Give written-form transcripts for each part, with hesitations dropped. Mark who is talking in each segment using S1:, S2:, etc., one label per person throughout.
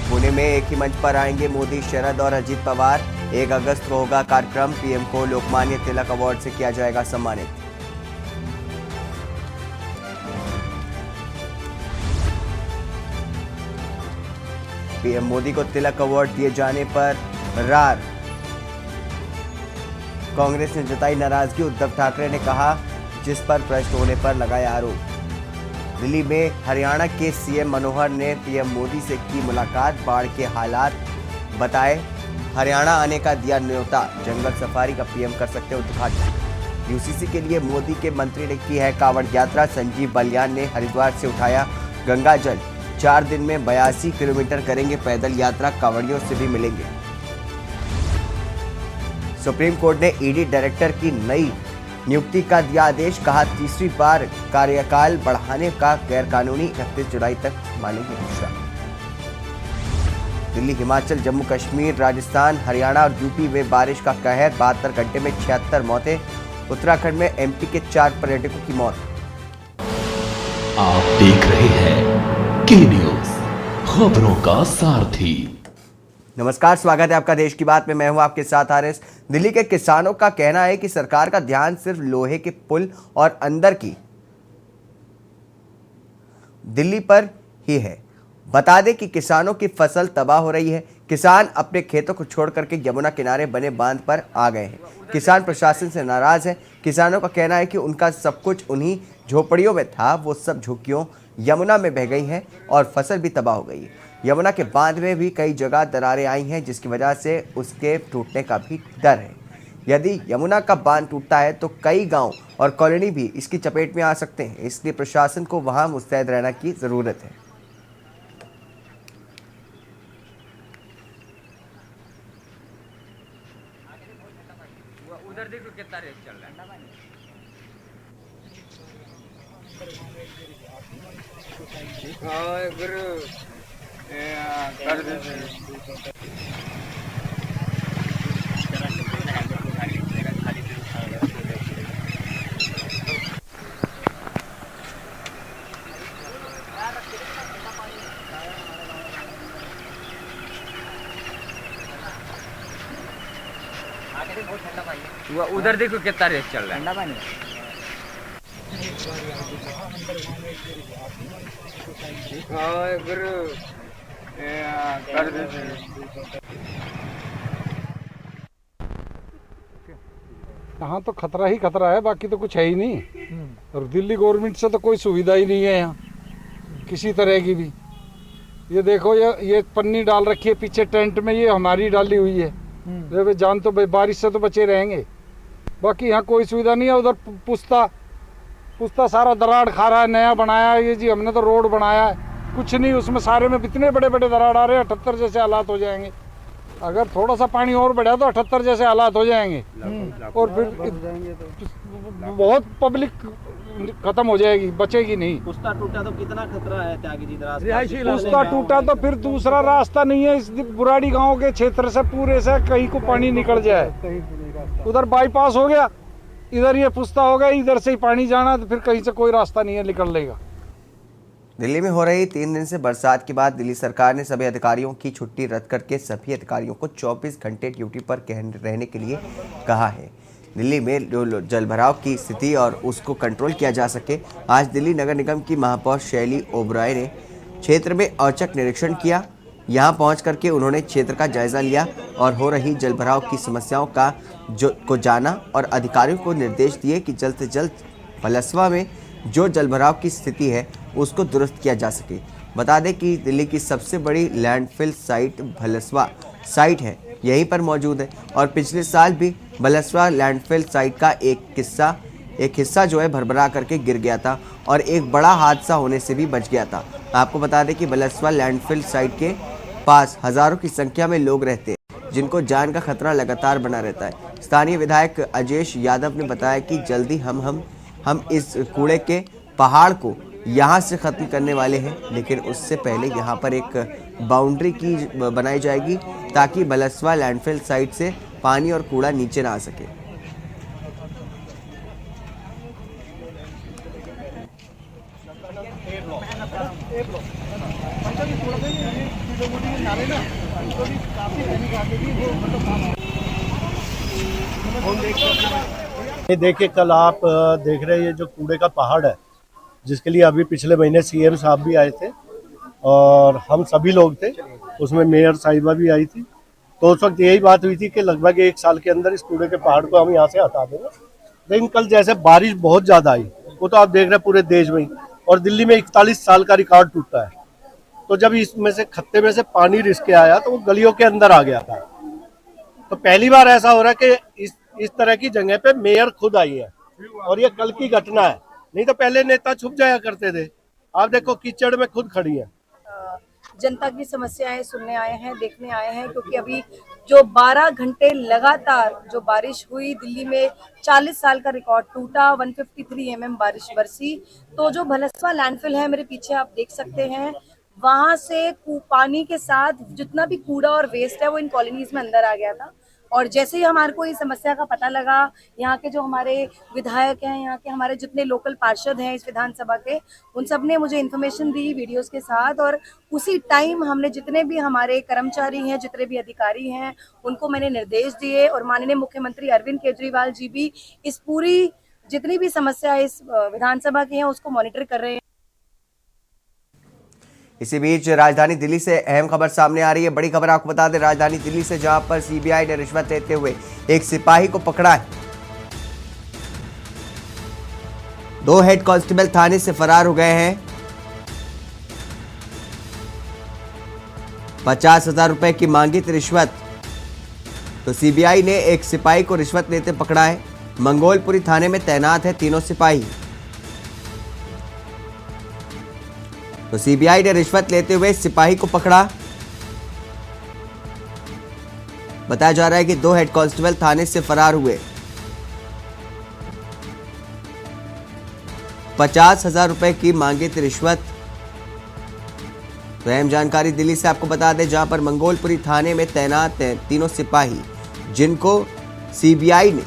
S1: पुणे में एक ही मंच पर आएंगे मोदी, शरद और अजित पवार। 1 अगस्त को होगा कार्यक्रम। पीएम को लोकमान्य तिलक अवार्ड से किया जाएगा सम्मानित। पीएम मोदी को तिलक अवार्ड दिए जाने पर रार। कांग्रेस ने जताई नाराजगी। उद्धव ठाकरे ने कहा, जिस पर भ्रष्ट होने पर लगाया आरोप। दिल्ली में हरियाणा के सीएम मनोहर ने पीएम मोदी से की मुलाकात। बाढ़ के हालात बताए। हरियाणा आने का दिया न्योता। जंगल सफारी का पीएम कर सकते उद्घाटन। यूसीसी के लिए मोदी के मंत्री ने की है कांवड़ यात्रा। संजीव बलियान ने हरिद्वार से उठाया गंगा जल। 4 दिन में 82 किलोमीटर करेंगे पैदल यात्रा। कांवड़ियों से भी मिलेंगे। सुप्रीम कोर्ट ने ईडी डायरेक्टर की नई नियुक्ति का दिया आदेश। कहा, तीसरी बार कार्यकाल बढ़ाने का गैरकानूनी। 31 जुलाई तक मानेंगे दूसरा। दिल्ली, हिमाचल, जम्मू कश्मीर, राजस्थान, हरियाणा और यूपी में बारिश का कहर। 72 घंटे में 76 मौतें। उत्तराखंड में एमपी के 4 पर्यटकों की मौत।
S2: आप देख रहे हैं के न्यूज, खबरों का सारथी।
S1: नमस्कार, स्वागत है आपका देश की बात में। मैं हूं आपके साथ आरएस। दिल्ली के किसानों का कहना है कि सरकार का ध्यान सिर्फ लोहे के पुल और अंदर की दिल्ली पर ही है। बता दें कि किसानों की फसल तबाह हो रही है। किसान अपने खेतों को छोड़ करके यमुना किनारे बने बांध पर आ गए हैं। किसान प्रशासन से नाराज है। किसानों का कहना है कि उनका सब कुछ उन्हीं झोपड़ियों में था, वो सब झुग्गियों यमुना में बह गई हैं और फसल भी तबाह हो गई है। यमुना के बांध में भी कई जगह दरारें आई हैं, जिसकी वजह से उसके टूटने का भी डर है। यदि यमुना का बांध टूटता है तो कई गांव और कॉलोनी भी इसकी चपेट में आ सकते हैं। इसलिए प्रशासन को वहां मुस्तैद रहने की जरूरत है।
S3: उधर देखो कितना रेस चल रहा है। उधर देखो कितना रेस चल रहा है। ठंडा पानी
S4: यहाँ तो खतरा ही खतरा है, बाकी तो कुछ है ही नहीं। और दिल्ली गवर्नमेंट से तो कोई सुविधा ही नहीं है यहाँ किसी तरह की भी। ये देखो, ये पन्नी डाल रखी है पीछे टेंट में, ये हमारी डाली हुई है। जान तो बारिश से तो बचे रहेंगे, बाकी यहाँ कोई सुविधा नहीं है। उधर पुस्ता सारा दरार खा रहा है। नया बनाया है ये जी, हमने तो रोड बनाया है, कुछ नहीं उसमें। सारे में इतने बड़े बड़े दरार आ रहे हैं, 78 जैसे हालात हो जाएंगे। अगर थोड़ा सा पानी और बढ़ा तो 78 जैसे हालात हो जाएंगे। और फिर बहुत पब्लिक खत्म हो जाएगी, बचेगी नहीं।
S5: पुस्ता टूटा तो कितना खतरा है त्यागी जी।
S4: पुस्ता टूटा तो फिर दूसरा रास्ता नहीं है। इस बुराड़ी गांव के क्षेत्र से पूरे से कहीं को पानी निकल जाए। उधर बाईपास हो गया, इधर ये पुस्ता हो गया, इधर से ही पानी जाना, तो फिर कहीं से कोई रास्ता नहीं है निकलने का।
S1: दिल्ली में हो रही 3 दिन से बरसात के बाद दिल्ली सरकार ने सभी अधिकारियों की छुट्टी रद्द करके सभी अधिकारियों को 24 घंटे ड्यूटी पर रहने के लिए कहा है। दिल्ली में जलभराव की स्थिति और उसको कंट्रोल किया जा सके, आज दिल्ली नगर निगम की महापौर शैली ओबराय ने क्षेत्र में औचक निरीक्षण किया। यहां पहुंच करके उन्होंने क्षेत्र का जायजा लिया और हो रही जलभराव की समस्याओं को जाना और अधिकारियों को निर्देश दिए कि जल्द से जल्द भलसवा में जो जलभराव की स्थिति है उसको दुरुस्त किया जा सके। बता दें कि दिल्ली की सबसे बड़ी लैंडफिल साइट भलसवा साइट है, यहीं पर मौजूद है। और पिछले साल भी भलसवा लैंडफिल साइट का एक हिस्सा जो है भरभरा करके गिर गया था और एक बड़ा हादसा होने से भी बच गया था। आपको बता दें कि भलसवा लैंडफिल साइट के पास हजारों की संख्या में लोग रहते हैं, जिनको जान का खतरा लगातार बना रहता है। स्थानीय विधायक अजेश यादव ने बताया कि जल्दी हम इस कूड़े के पहाड़ को यहाँ से ख़त्म करने वाले हैं, लेकिन उससे पहले यहाँ पर एक बाउंड्री की बनाई जाएगी ताकि भलसवा लैंडफिल साइट से पानी और कूड़ा नीचे ना आ सके।
S6: ये देखिए, कल आप देख रहे हैं ये जो कूड़े का पहाड़ है, जिसके लिए अभी पिछले महीने सीएम साहब भी आए थे और हम सभी लोग थे, उसमें मेयर साहिबा भी आई थी। तो उस वक्त यही बात हुई थी कि लगभग 1 साल के अंदर इस कूड़े के पहाड़ को हम यहाँ से हटा देंगे। लेकिन कल जैसे बारिश बहुत ज़्यादा आई, वो तो आप देख रहे हैं पूरे देश में ही, और दिल्ली में 41 साल का रिकॉर्ड टूटा है। तो जब इसमें से खत्ते में से पानी रिस के आया तो वो गलियों के अंदर आ गया था। तो पहली बार ऐसा हो रहा है कि इस तरह की जगह पे मेयर खुद आई है, और ये कल की घटना है। नहीं तो पहले नेता छुप जाया करते थे, आप देखो कीचड़ में खुद खड़ी है।
S7: जनता की समस्याएं सुनने आए हैं, देखने आए हैं, क्योंकि अभी जो 12 घंटे लगातार जो बारिश हुई, दिल्ली में 40 साल का रिकॉर्ड टूटा, 153 mm बारिश बरसी। तो जो भलसवा लैंडफिल है, मेरे पीछे आप देख सकते हैं, वहां से पानी के साथ जितना भी कूड़ा और वेस्ट है वो इन कॉलोनीज में अंदर आ गया था। और जैसे ही हमारे को इस समस्या का पता लगा, यहाँ के जो हमारे विधायक हैं, यहाँ के हमारे जितने लोकल पार्षद हैं इस विधानसभा के, उन सब ने मुझे इन्फॉर्मेशन दी वीडियोस के साथ, और उसी टाइम हमने जितने भी हमारे कर्मचारी हैं, जितने भी अधिकारी हैं, उनको मैंने निर्देश दिए। और माननीय मुख्यमंत्री अरविंद केजरीवाल जी भी इस पूरी जितनी भी समस्या इस विधानसभा की है उसको मॉनिटर कर रहे हैं।
S1: इसी बीच राजधानी दिल्ली से अहम खबर सामने आ रही है। बड़ी खबर आपको बता दें, राजधानी दिल्ली से, जहां पर सीबीआई ने रिश्वत लेते हुए एक सिपाही को पकड़ा है। 2 हेड कांस्टेबल थाने से फरार हो गए हैं। 50,000 रुपए की मांगी थी रिश्वत, तो सीबीआई ने एक सिपाही को रिश्वत लेते पकड़ा है। मंगोलपुरी थाने में तैनात है तीनों सिपाही। तो सीबीआई ने रिश्वत लेते हुए सिपाही को पकड़ा। बताया जा रहा है कि 2 हेड कांस्टेबल थाने से फरार हुए। 50,000 रुपए की मांगी थी रिश्वत। तो अहम जानकारी दिल्ली से आपको बता दें, जहां पर मंगोलपुरी थाने में तैनात हैं तीनों सिपाही, जिनको सीबीआई ने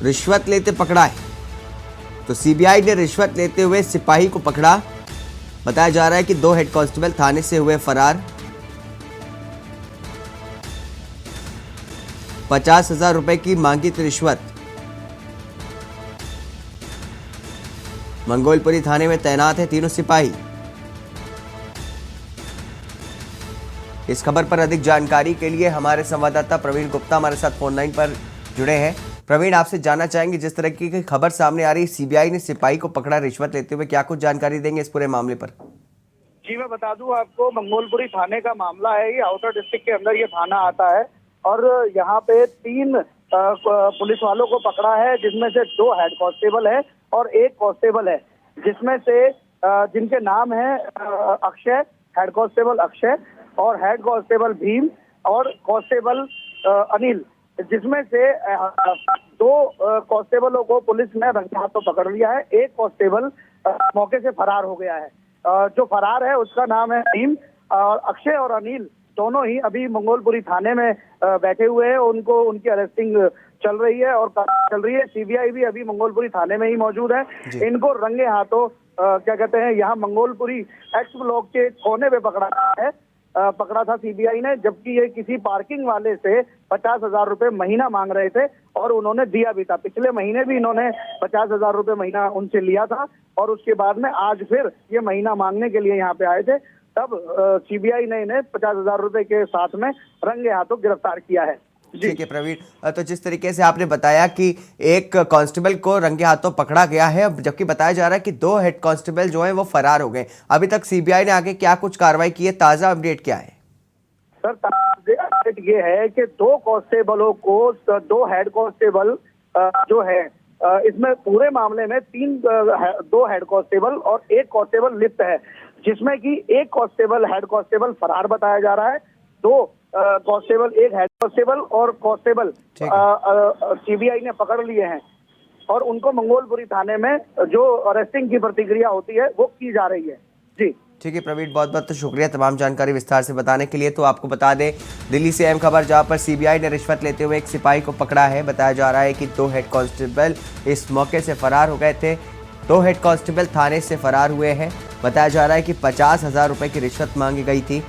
S1: रिश्वत लेते पकड़ा है। तो सीबीआई ने रिश्वत लेते हुए सिपाही को पकड़ा। बताया जा रहा है कि 2 हेड कांस्टेबल थाने से हुए फरार। 50,000 रुपए की मांगी थी रिश्वत। मंगोलपुरी थाने में तैनात है तीनों सिपाही। इस खबर पर अधिक जानकारी के लिए हमारे संवाददाता प्रवीण गुप्ता हमारे साथ फोन लाइन पर जुड़े हैं। प्रवीण, आपसे जानना चाहेंगे, जिस तरह की खबर सामने आ रही है, सीबीआई ने सिपाही को पकड़ा रिश्वत लेते हुए, क्या कुछ जानकारी देंगे इस पूरे मामले पर?
S8: जी, मैं बता दूं आपको, मंगोलपुरी थाने का मामला है। ये आउटर डिस्ट्रिक्ट के अंदर ये थाना आता है, और यहाँ पे 3 पुलिस वालों को पकड़ा है, जिसमें से 2 हेड कांस्टेबल है और 1 कांस्टेबल है, जिसमें से जिनके नाम है अक्षय, हेड कांस्टेबल अक्षय, और हेड कांस्टेबल भीम, और कांस्टेबल अनिल, जिसमें से 2 कांस्टेबलों को पुलिस ने रंगे हाथों पकड़ लिया है। 1 कांस्टेबल मौके से फरार हो गया है। जो फरार है उसका नाम है भीम, और अक्षय और अनिल दोनों ही अभी मंगोलपुरी थाने में बैठे हुए हैं। उनको उनकी अरेस्टिंग चल रही है और चल रही है। सीबीआई भी अभी मंगोलपुरी थाने में ही मौजूद है। इनको रंगे हाथों क्या कहते हैं, यहाँ मंगोलपुरी एक्स ब्लॉक के कोने पे पकड़ा था सीबीआई ने, जबकि ये किसी पार्किंग वाले से 50,000 रुपए महीना मांग रहे थे, और उन्होंने दिया भी था। पिछले महीने भी इन्होंने 50,000 रुपए महीना उनसे लिया था, और उसके बाद में आज फिर ये महीना मांगने के लिए यहाँ पे आए थे। तब सीबीआई ने इन्हें 50,000 रुपए के साथ में रंगे हाथों गिरफ्तार किया है।
S1: ठीक है प्रवीण, तो जिस तरीके से आपने बताया कि 1 कांस्टेबल को रंगे हाथों पकड़ा गया है, जबकि बताया जा रहा है कि 2 हेड कांस्टेबल जो हैं वो फरार हो गए। अभी तक सीबीआई ने आगे क्या कुछ कार्रवाई की है? ताजा अपडेट क्या है?
S8: सर, ताजा अपडेट ये है कि 2 कांस्टेबलों को, 2 हेड कांस्टेबल जो है, इसमें पूरे मामले में 2 हेड कांस्टेबल और 1 कांस्टेबल लिप्त है, जिसमें कि 1 कांस्टेबल हेड कांस्टेबल फरार बताया जा रहा है। 2 कांस्टेबल, 1 हेड कांस्टेबल और कांस्टेबल सीबीआई ने पकड़ लिए हैं, और उनको मंगोलपुरी थाने में जो अरेस्टिंग की प्रतिक्रिया होती है वो की जा रही है। जी
S1: ठीक है प्रवीण, बहुत बहुत शुक्रिया तमाम जानकारी विस्तार से बताने के लिए। तो आपको बता दें, दिल्ली से अहम खबर, जहां पर सीबीआई ने रिश्वत लेते हुए एक सिपाही को पकड़ा है। बताया जा रहा है कि 2 हेड कांस्टेबल इस मौके से फरार हो गए थे। 2 हेड कांस्टेबल थाने से फरार हुए हैं। बताया जा रहा है कि 50,000 रुपए की रिश्वत मांगी गई थी।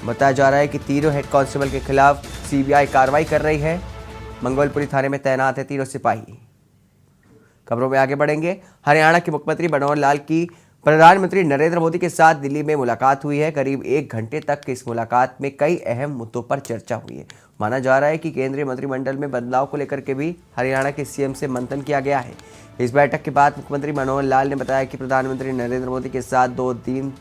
S1: बताया जा रहा है कि तीनों हेड कांस्टेबल के खिलाफ सीबीआई कार्रवाई कर रही है। मंगोलपुरी थाने में तैनात है तीनों सिपाही। खबरों में आगे बढ़ेंगे। हरियाणा के मुख्यमंत्री मनोहर लाल की प्रधानमंत्री नरेंद्र मोदी के साथ दिल्ली में मुलाकात हुई है। करीब 1 घंटे तक की इस मुलाकात में कई अहम मुद्दों पर चर्चा हुई है। माना जा रहा है कि केंद्रीय मंत्रिमंडल में बदलाव को लेकर के भी हरियाणा के सीएम से मंथन किया गया है। इस बैठक के बाद मुख्यमंत्री मनोहर लाल ने बताया कि प्रधानमंत्री नरेंद्र मोदी के साथ 2-3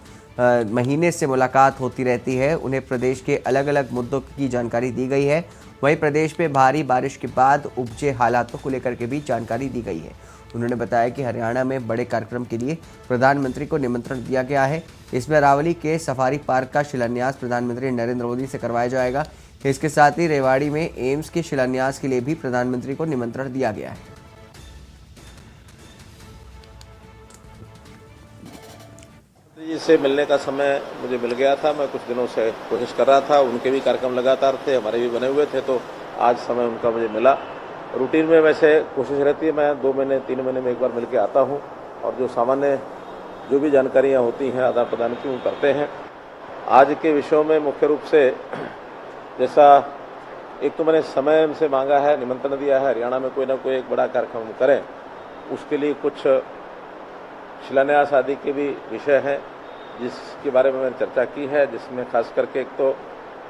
S1: महीने से मुलाकात होती रहती है। उन्हें प्रदेश के अलग अलग मुद्दों की जानकारी दी गई है। वहीं प्रदेश में भारी बारिश के बाद उपजे हालातों को लेकर के भी जानकारी दी गई है। उन्होंने बताया कि हरियाणा में बड़े कार्यक्रम के लिए प्रधानमंत्री को निमंत्रण दिया गया है। इसमें अरावली के सफारी पार्क का शिलान्यास प्रधानमंत्री नरेंद्र मोदी से करवाया जाएगा। इसके साथ ही रेवाड़ी में एम्स के शिलान्यास के लिए भी प्रधानमंत्री को निमंत्रण दिया गया है।
S9: जी से मिलने का समय मुझे मिल गया था। मैं कुछ दिनों से कोशिश कर रहा था। उनके भी कार्यक्रम लगातार थे, हमारे भी बने हुए थे, तो आज समय उनका मुझे मिला। रूटीन में वैसे कोशिश रहती है, मैं 2 महीने 3 महीने में एक बार मिलके आता हूं और जो सामान्य जो भी जानकारियां होती हैं आदान प्रदान की वो करते हैं। आज के विषयों में मुख्य रूप से जैसा एक तो मैंने समय उनसे मांगा है, निमंत्रण दिया है, हरियाणा में कोई ना कोई एक बड़ा कार्यक्रम करें, उसके लिए कुछ शिलान्यास आदि के भी विषय हैं जिसके बारे में मैंने चर्चा की है, जिसमें खास करके एक तो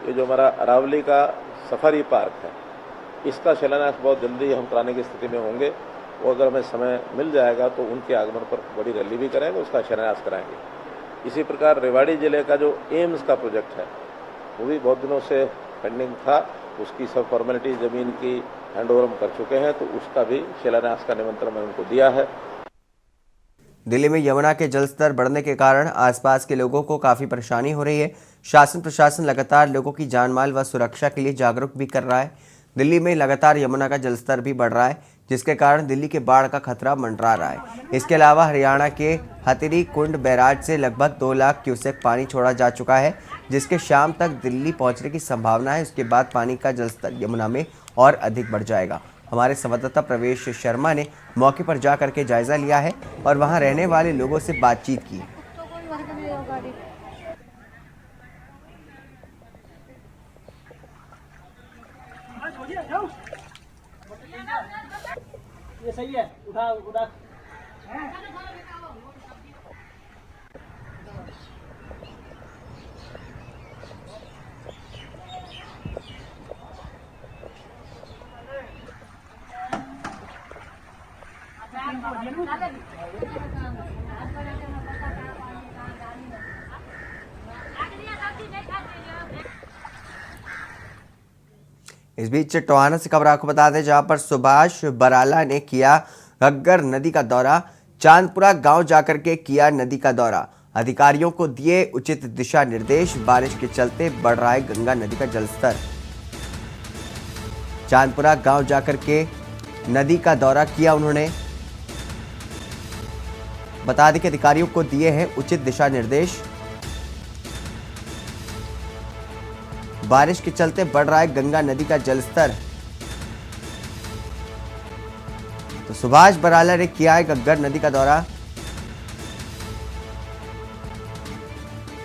S9: ये जो हमारा अरावली का सफारी पार्क है, इसका शिलान्यास बहुत जल्दी हम कराने की स्थिति में होंगे। वो अगर हमें समय मिल जाएगा तो उनके आगमन पर बड़ी रैली भी करेंगे, उसका शिलान्यास कराएंगे। इसी प्रकार रेवाड़ी जिले का जो एम्स का प्रोजेक्ट है वो भी बहुत दिनों से पेंडिंग था, उसकी सब फॉर्मेलिटी जमीन की हैंडओवर हम कर चुके हैं, तो उसका भी शिलान्यास का निमंत्रण मैंने उनको दिया है।
S1: दिल्ली में यमुना के जलस्तर बढ़ने के कारण आसपास के लोगों को काफी परेशानी हो रही है। शासन प्रशासन लगातार लोगों की जानमाल व सुरक्षा के लिए जागरूक भी कर रहा है। दिल्ली में लगातार यमुना का जलस्तर भी बढ़ रहा है, जिसके कारण दिल्ली के बाढ़ का खतरा मंडरा रहा है। इसके अलावा हरियाणा के हथिरी कुंड बैराज से लगभग 2 लाख क्यूसेक पानी छोड़ा जा चुका है, जिसके शाम तक दिल्ली पहुंचने की संभावना है। उसके बाद पानी का जलस्तर यमुना में और अधिक बढ़ जाएगा। हमारे संवाददाता प्रवेश शर्मा ने मौके पर जाकर के जायजा लिया है और वहां रहने वाले लोगों से बातचीत की।
S5: ये सही है, उठा उठा।
S1: इस बीच टोहाना से खबर आपको बता दें, जहां पर सुभाष बराला ने किया घग्गर नदी का दौरा। चांदपुरा गांव जाकर के किया नदी का दौरा, अधिकारियों को दिए उचित दिशा निर्देश। बारिश के चलते बढ़ रहा है गंगा नदी का जलस्तर। चांदपुरा गांव जाकर के नदी का दौरा किया उन्होंने। बता दें कि अधिकारियों को दिए हैं उचित दिशा निर्देश। बारिश के चलते बढ़ रहा है गंगा नदी का जलस्तर। तो सुभाष बराला ने किया है घग्गर नदी का दौरा।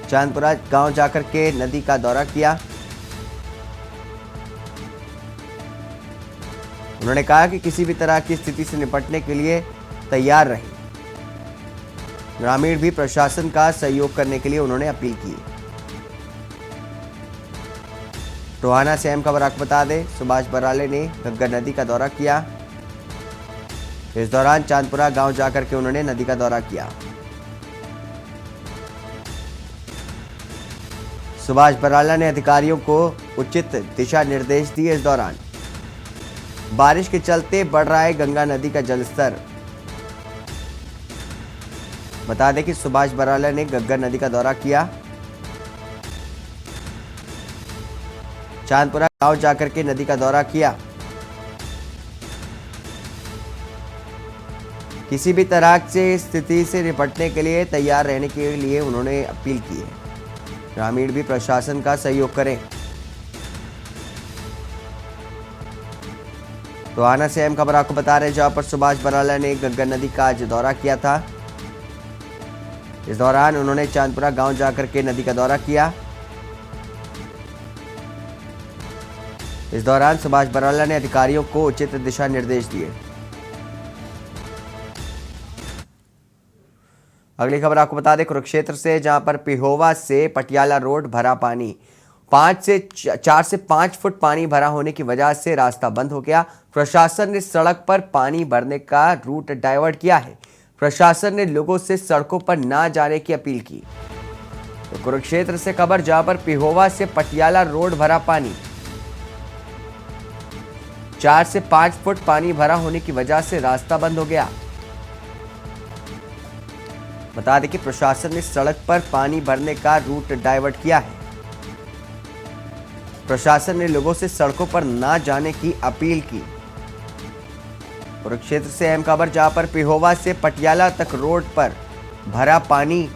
S1: चांदपुरा गांव जाकर के नदी का दौरा किया। उन्होंने कहा कि किसी भी तरह की स्थिति से निपटने के लिए तैयार रहे। ग्रामीण भी प्रशासन का सहयोग करने के लिए उन्होंने अपील की। टोहाना से अहम खबर आपको बता दें, सुभाष बराले ने घग्गर नदी का दौरा किया। इस दौरान चांदपुरा गांव जाकर के उन्होंने नदी का दौरा किया। सुभाष बराला ने अधिकारियों को उचित दिशा निर्देश दिए। इस दौरान बारिश के चलते बढ़ रहा है गंगा नदी का जलस्तर। बता दें कि सुभाष बराला ने घग्गर नदी का दौरा किया। चांदपुरा गांव जाकर के नदी का दौरा किया। किसी भी तरह से स्थिति से निपटने के लिए तैयार रहने के लिए उन्होंने अपील की है। ग्रामीण भी प्रशासन का सहयोग करें। टोहाना से अहम खबर आपको बता रहे हैं, जहां पर सुभाष बराला ने घग्गर नदी का आज दौरा किया था। इस दौरान उन्होंने चांदपुरा गांव जाकर के नदी का दौरा किया। इस दौरान सुभाष बराला ने अधिकारियों को उचित दिशा निर्देश दिए। अगली खबर आपको बता दें कुरुक्षेत्र से, जहां पर पिहोवा से पटियाला रोड भरा पानी। 4 से 5 फुट पानी भरा होने की वजह से रास्ता बंद हो गया। प्रशासन ने सड़क पर पानी भरने का रूट डाइवर्ट किया है। प्रशासन ने लोगों से सड़कों पर ना जाने की अपील की। तो कुरुक्षेत्र से खबर, जहां पर पिहोवा से पटियाला रोड भरा पानी। 4 से 5 फुट पानी भरा होने की वजह से रास्ता बंद हो गया। बता दें कि प्रशासन ने सड़क पर पानी भरने का रूट डाइवर्ट किया है। प्रशासन ने लोगों से सड़कों पर ना जाने की अपील की। कुरुक्षेत्र से अहम खबर, जहां पर पिहोवा से पटियाला तक रोड पर भरा पानी।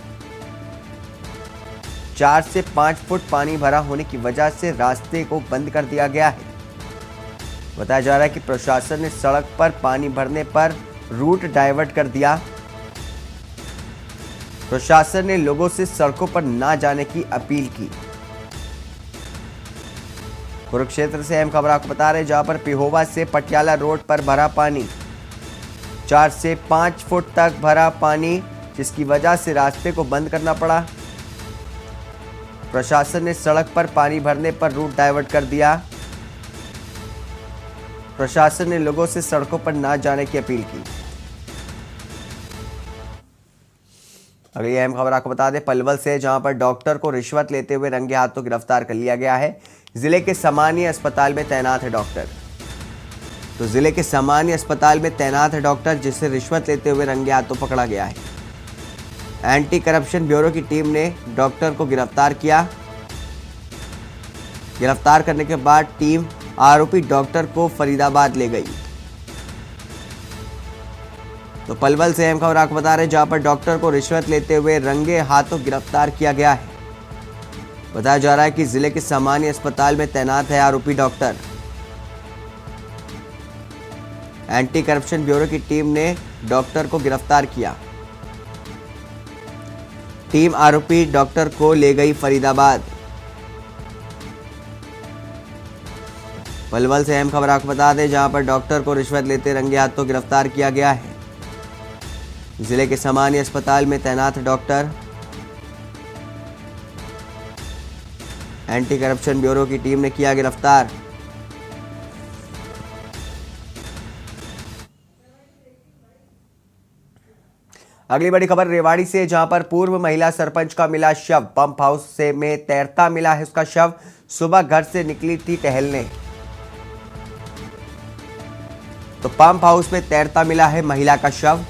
S1: 4 से 5 फुट पानी भरा होने की वजह से रास्ते को बंद कर दिया गया है। बताया जा रहा है कि प्रशासन ने सड़क पर पानी भरने पर रूट डाइवर्ट कर दिया। प्रशासन ने लोगों से सड़कों पर ना जाने की अपील की। कुरुक्षेत्र से अहम खबर आपको बता रहे हैं, जहां पर पिहोवा से पटियाला रोड पर भरा पानी। 4 से 5 फुट तक भरा पानी, जिसकी वजह से रास्ते को बंद करना पड़ा। प्रशासन ने सड़क पर पानी भरने पर रूट डाइवर्ट कर दिया। प्रशासन ने लोगों से सड़कों पर ना जाने की अपील की। अगली अहम खबर आपको बता दें पलवल से, जहां पर डॉक्टर को रिश्वत लेते हुए रंगे हाथों गिरफ्तार कर लिया गया है। जिले के सामान्य अस्पताल में तैनात है डॉक्टर। तो जिले के सामान्य अस्पताल में तैनात है डॉक्टर, जिसे रिश्वत लेते हुए रंगे हाथों पकड़ा गया है। एंटी करप्शन ब्यूरो की टीम ने डॉक्टर को गिरफ्तार किया। गिरफ्तार करने के बाद टीम आरोपी डॉक्टर को फरीदाबाद ले गई। तो पलवल से अहम खबर आपको बता रहे हैं, जहां पर डॉक्टर को रिश्वत लेते हुए रंगे हाथों गिरफ्तार किया गया है। बताया जा रहा है कि जिले के सामान्य अस्पताल में तैनात है आरोपी डॉक्टर। एंटी करप्शन ब्यूरो की टीम ने डॉक्टर को गिरफ्तार किया। टीम आरोपी डॉक्टर को ले गई फरीदाबाद। पलवल से अहम खबर आपको बता दें, जहां पर डॉक्टर को रिश्वत लेते रंगे हाथों गिरफ्तार किया गया है। जिले के सामान्य अस्पताल में तैनात डॉक्टर। एंटी करप्शन ब्यूरो की टीम ने किया गिरफ्तार। अगली बड़ी खबर रेवाड़ी से, जहां पर पूर्व महिला सरपंच का मिला शव। पंप हाउस से में तैरता मिला है उसका शव। सुबह घर से निकली थी टहलने। तो पंप हाउस में तैरता मिला है महिला का शव।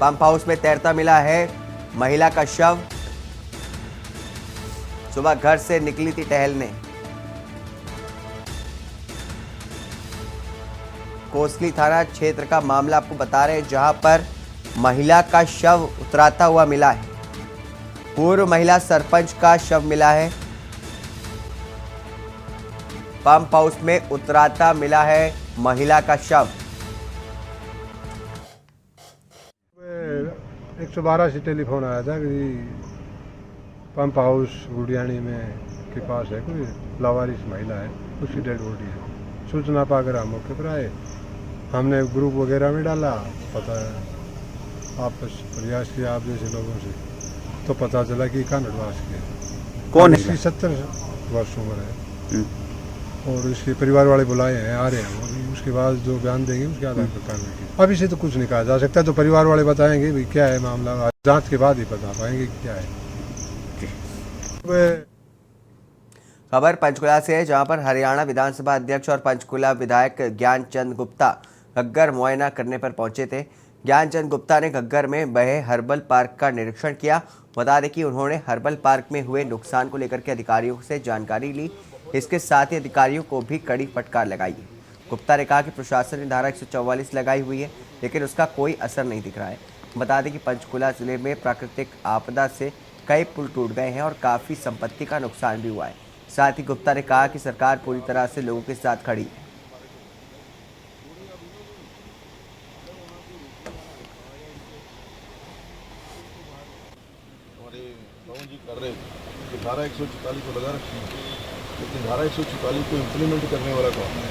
S1: पंप हाउस में तैरता मिला है महिला का शव। सुबह घर से निकली थी टहलने। कोसली थाना क्षेत्र का मामला आपको बता रहे हैं, जहां पर महिला का शव उतराता हुआ मिला है। पूर्व महिला सरपंच का शव मिला है। पंप हाउस में उतराता मिला है महिला का शव।
S10: 112 से टेलीफोन आया था कि पंप हाउस गुड़ियानी में के पास है कोई लावारिस महिला है, उसकी डेड बॉडी है। सूचना पाकर हम मौके पर आए। हमने ग्रुप वगैरह में डाला, पता आपस प्रयास किया आप जैसे लोगों से, तो पता चला कि कानडवास के कौन है। इसकी 70 वर्ष उम्र है और इसके परिवार वाले बुलाए हैं, आ रहे हैं। अभी उसके बाद जो बयान देंगे उसके आधार पर कार्रवाई की। अभी से तो कुछ नहीं कहा जा सकता, तो परिवार वाले बताएंगे भाई क्या है मामला, जांच के बाद ही बता पाएंगे क्या है।
S1: खबर पंचकुला से है, जहां पर हरियाणा विधानसभा अध्यक्ष और पंचकुला विधायक ज्ञानचंद गुप्ता घग्गर मुआयना करने पर पहुंचे थे। ज्ञानचंद गुप्ता ने घग्गर में बहे हर्बल पार्क का निरीक्षण किया। बता दें कि उन्होंने हर्बल पार्क में हुए नुकसान को लेकर के अधिकारियों से जानकारी ली। इसके साथ ही अधिकारियों को भी कड़ी फटकार लगाई है। गुप्ता ने कहा कि प्रशासन ने धारा 144 लगाई हुई है, लेकिन उसका कोई असर नहीं दिख रहा है। बता दें कि पंचकुला जिले में प्राकृतिक आपदा से कई पुल टूट गए हैं और काफ़ी संपत्ति का नुकसान भी हुआ है। साथ ही गुप्ता ने कहा कि सरकार पूरी तरह से लोगों के साथ खड़ी है।
S11: जी कर रहे कि धारा 144 को लगा रखी है, लेकिन धारा 144 को इम्प्लीमेंट करने वाला कौन है?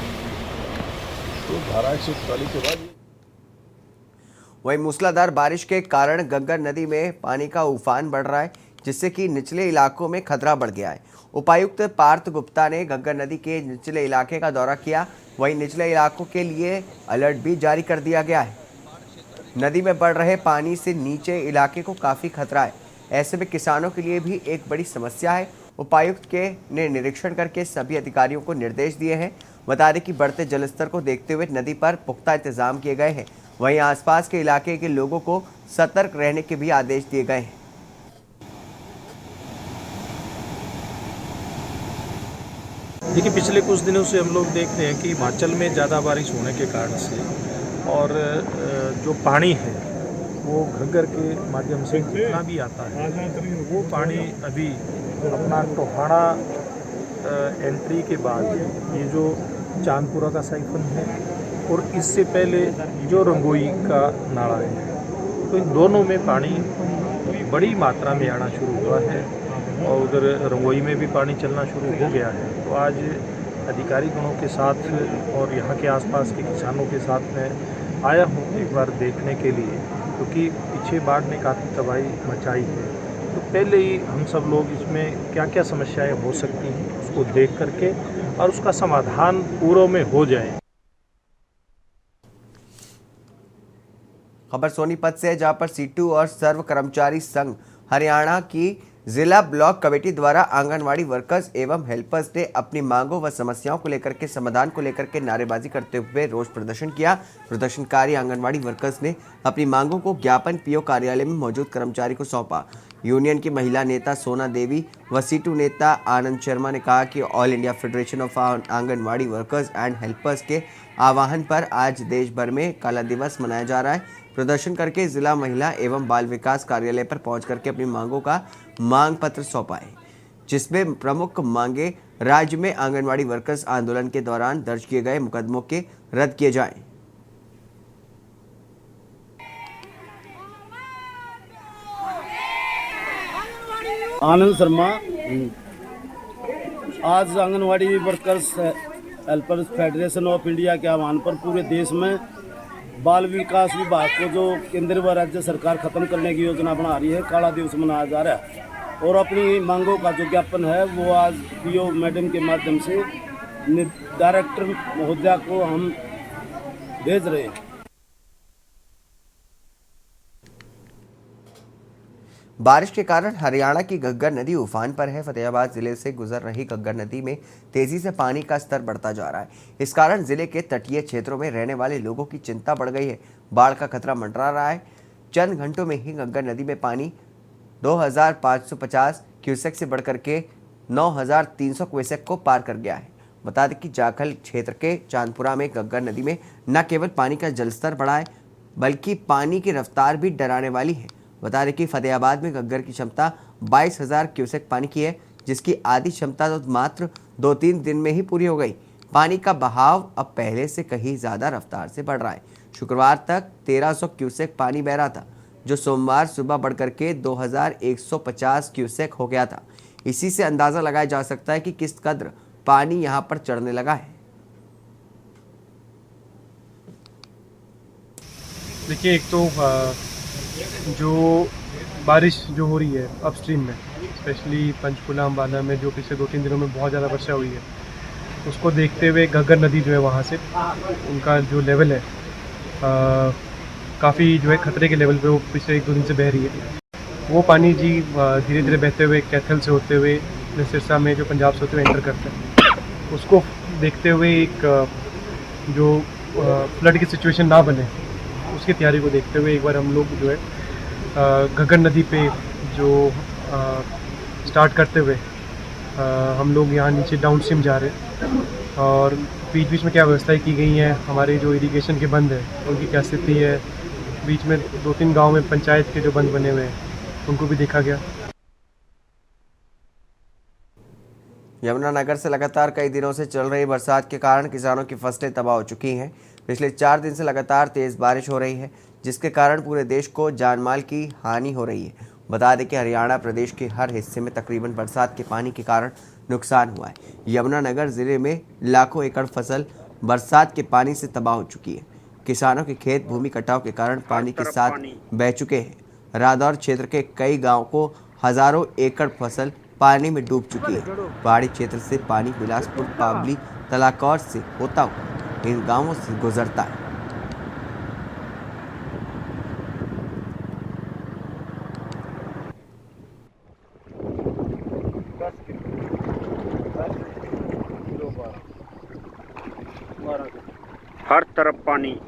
S11: तो धारा 144 के बाद
S1: वहीं मूसलाधार बारिश के कारण गंगा नदी में पानी का उफान बढ़ रहा है, जिससे कि निचले इलाकों में खतरा बढ़ गया है। उपायुक्त पार्थ गुप्ता ने गंगा नदी के निचले इलाके का दौरा किया। वहीं निचले इलाकों के लिए अलर्ट भी जारी कर दिया गया है। नदी में बढ़ रहे पानी से नीचे इलाके को काफ़ी खतरा है। ऐसे में किसानों के लिए भी एक बड़ी समस्या है। उपायुक्त ने निरीक्षण करके सभी अधिकारियों को निर्देश दिए हैं। बता दें कि बढ़ते जलस्तर को देखते हुए नदी पर पुख्ता इंतजाम किए गए हैं। वहीं आसपास के इलाके के लोगों को सतर्क रहने के भी आदेश दिए गए हैं।
S12: देखिए, पिछले कुछ दिनों से हम लोग देख रहे हैं कि हिमाचल में ज़्यादा बारिश होने के कारण से और जो पानी है वो घग्गर के माध्यम से जितना भी आता है वो पानी अभी अपना टोहाना एंट्री के बाद ये जो चांदपुरा का साइफन है और इससे पहले जो रंगोई का नाला है, तो इन दोनों में पानी बड़ी मात्रा में आना शुरू हुआ है और उधर रंगोई में भी पानी चलना शुरू हो गया है। तो आज अधिकारी गणों के साथ और यहाँ के आसपास के किसानों के साथ मैं आया हूँ एक बार देखने के लिए, क्योंकि पीछे बाढ़ ने काफ़ी तबाही मचाई है। तो पहले ही हम सब लोग इसमें क्या क्या समस्याएं हो सकती हैं उसको देख करके और उसका समाधान पूर्व में हो जाए।
S1: खबर सोनीपत से है, जहां पर सीटू और सर्व कर्मचारी संघ हरियाणा की जिला ब्लॉक कमेटी द्वारा आंगनवाड़ी वर्कर्स एवं हेल्पर्स ने अपनी मांगों व समस्याओं को लेकर के समाधान को लेकर के नारेबाजी करते हुए रोष प्रदर्शन किया। प्रदर्शनकारी आंगनवाड़ी वर्कर्स ने अपनी मांगों को ज्ञापन पीओ कार्यालय में मौजूद कर्मचारी को सौंपा। यूनियन की महिला नेता सोना देवी व सीटू नेता आनंद शर्मा ने कहा कि all India federation of anganwadi workers and helpers के आह्वान पर आज देश भर में काला दिवस मनाया जा रहा है। प्रदर्शन करके जिला महिला एवं बाल विकास कार्यालय पर पहुंच करके अपनी मांगों का मांग पत्र सौंपा है, जिसमें प्रमुख मांगे राज्य में आंगनवाड़ी वर्कर्स आंदोलन के दौरान दर्ज किए गए मुकदमों के रद्द किए जाएं।
S13: आनंद शर्मा। आज anganwadi workers helpers federation of India के आह्वान पर पूरे देश में बाल विकास विभाग को जो केंद्र व राज्य सरकार खत्म करने की योजना बना रही है, काला दिवस मनाया जा रहा है और अपनी मांगों का जो ज्ञापन है वो आज पीओ मैडम के माध्यम से डायरेक्टर महोदया को हम भेज रहे हैं।
S1: बारिश के कारण हरियाणा की घग्गर नदी उफान पर है। फतेहाबाद जिले से गुजर रही घग्गर नदी में तेजी से पानी का स्तर बढ़ता जा रहा है। इस कारण जिले के तटीय क्षेत्रों में रहने वाले लोगों की चिंता बढ़ गई है। बाढ़ का खतरा मंडरा रहा है। चंद घंटों में ही घग्गर नदी में पानी 2550 क्यूसेक से बढ़कर के 9300 क्यूसेक को पार कर गया है। बता दें कि जाखल क्षेत्र के चांदपुरा में घग्गर नदी में न केवल पानी का जलस्तर बढ़ा है, बल्कि पानी की रफ्तार भी डराने वाली है। बता दें कि फतेहाबाद में घग्गर की क्षमता 22,000 क्यूसेक पानी की है, जिसकी आधी क्षमता तो मात्र 2-3 दिन में ही पूरी हो गई। पानी का बहाव अब पहले से कहीं ज़्यादा रफ्तार से बढ़ रहा है। शुक्रवार तक 1300 क्यूसेक पानी बह रहा था, जो सोमवार सुबह बढ़कर के 2150 क्यूसेक हो गया था। इसी से अंदाज़ा लगाया जा सकता है कि किस कदर पानी यहाँ पर चढ़ने लगा है।
S12: देखिए, एक तो जो बारिश जो हो रही है अपस्ट्रीम में, स्पेशली पंचकुला अम्बाला में जो पिछले 2-3 दिनों में बहुत ज़्यादा वर्षा हुई है, उसको देखते हुए घग्गर नदी जो है वहाँ से उनका जो लेवल है काफ़ी जो है खतरे के लेवल पे वो पिछले 1-2 दिन से बह रही है। वो पानी जी धीरे धीरे बहते हुए कैथल से होते हुए सिरसा में जो पंजाब से होते हुए एंटर करते हैं, उसको देखते हुए एक जो फ्लड की सिचुएशन ना बने उसकी तैयारी को देखते हुए एक बार हम लोग जो है घग्गर नदी पे जो स्टार्ट करते हुए हम लोग यहाँ नीचे डाउन स्ट्रीम जा रहे हैं और बीच बीच में क्या व्यवस्थाएं की गई हैं, हमारे जो इरिगेशन के बंद है उनकी क्या स्थिति है,
S10: बीच में 2-3 गांव में पंचायत के जो बंद बने हुए हैं उनको भी देखा गया।
S1: यमुनानगर से लगातार कई दिनों से चल रही बरसात के कारण किसानों की फसलें तबाह हो चुकी हैं। पिछले 4 दिन से लगातार तेज बारिश हो रही है, जिसके कारण पूरे देश को जानमाल की हानि हो रही है। बता दें कि हरियाणा प्रदेश के हर हिस्से में तकरीबन बरसात के पानी के कारण नुकसान हुआ है। यमुनानगर जिले में लाखों एकड़ फसल बरसात के पानी से तबाह हो चुकी है। किसानों के खेत भूमि कटाव के कारण पानी के साथ बह चुके हैं। रादौर क्षेत्र के कई गाँव को हजारों एकड़ फसल पानी में डूब चुकी है। पहाड़ी क्षेत्र से पानी बिलासपुर, पावली, तलाकौर से होता हुआ इन गांवों से गुजरता है।
S14: हर तरफ पानी।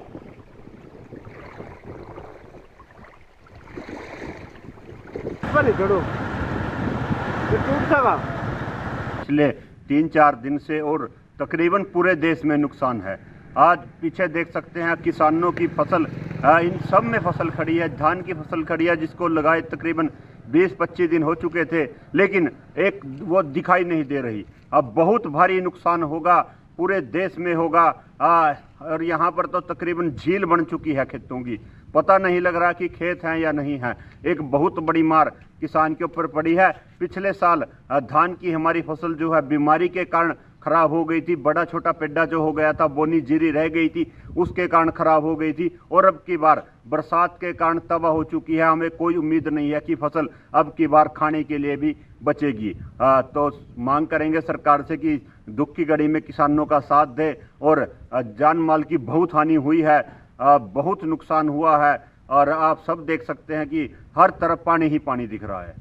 S15: पिछले 3-4 दिन से और तकरीबन पूरे देश में नुकसान है। आज पीछे देख सकते हैं किसानों की फसल, इन सब में फसल खड़ी है। धान की फसल खड़ी है जिसको लगाए तकरीबन 20-25 दिन हो चुके थे, लेकिन एक वो दिखाई नहीं दे रही। अब बहुत भारी नुकसान होगा, पूरे देश में होगा। और यहाँ पर तो तकरीबन झील बन चुकी है खेतों की, पता नहीं लग रहा कि खेत हैं या नहीं है। एक बहुत बड़ी मार किसान के ऊपर पड़ी है। पिछले साल धान की हमारी फसल जो है बीमारी के कारण खराब हो गई थी। बड़ा छोटा पेड्डा जो हो गया था, बोनी जीरी रह गई थी, उसके कारण खराब हो गई थी। और अब की बार बरसात के कारण तबाह हो चुकी है। हमें कोई उम्मीद नहीं है कि फसल अब की बार खाने के लिए भी बचेगी। तो मांग करेंगे सरकार से कि दुख की घड़ी में किसानों का साथ दे। और जान माल की बहुत हानि हुई है, बहुत नुकसान हुआ है। और आप सब देख सकते हैं कि हर तरफ पानी ही पानी दिख रहा है।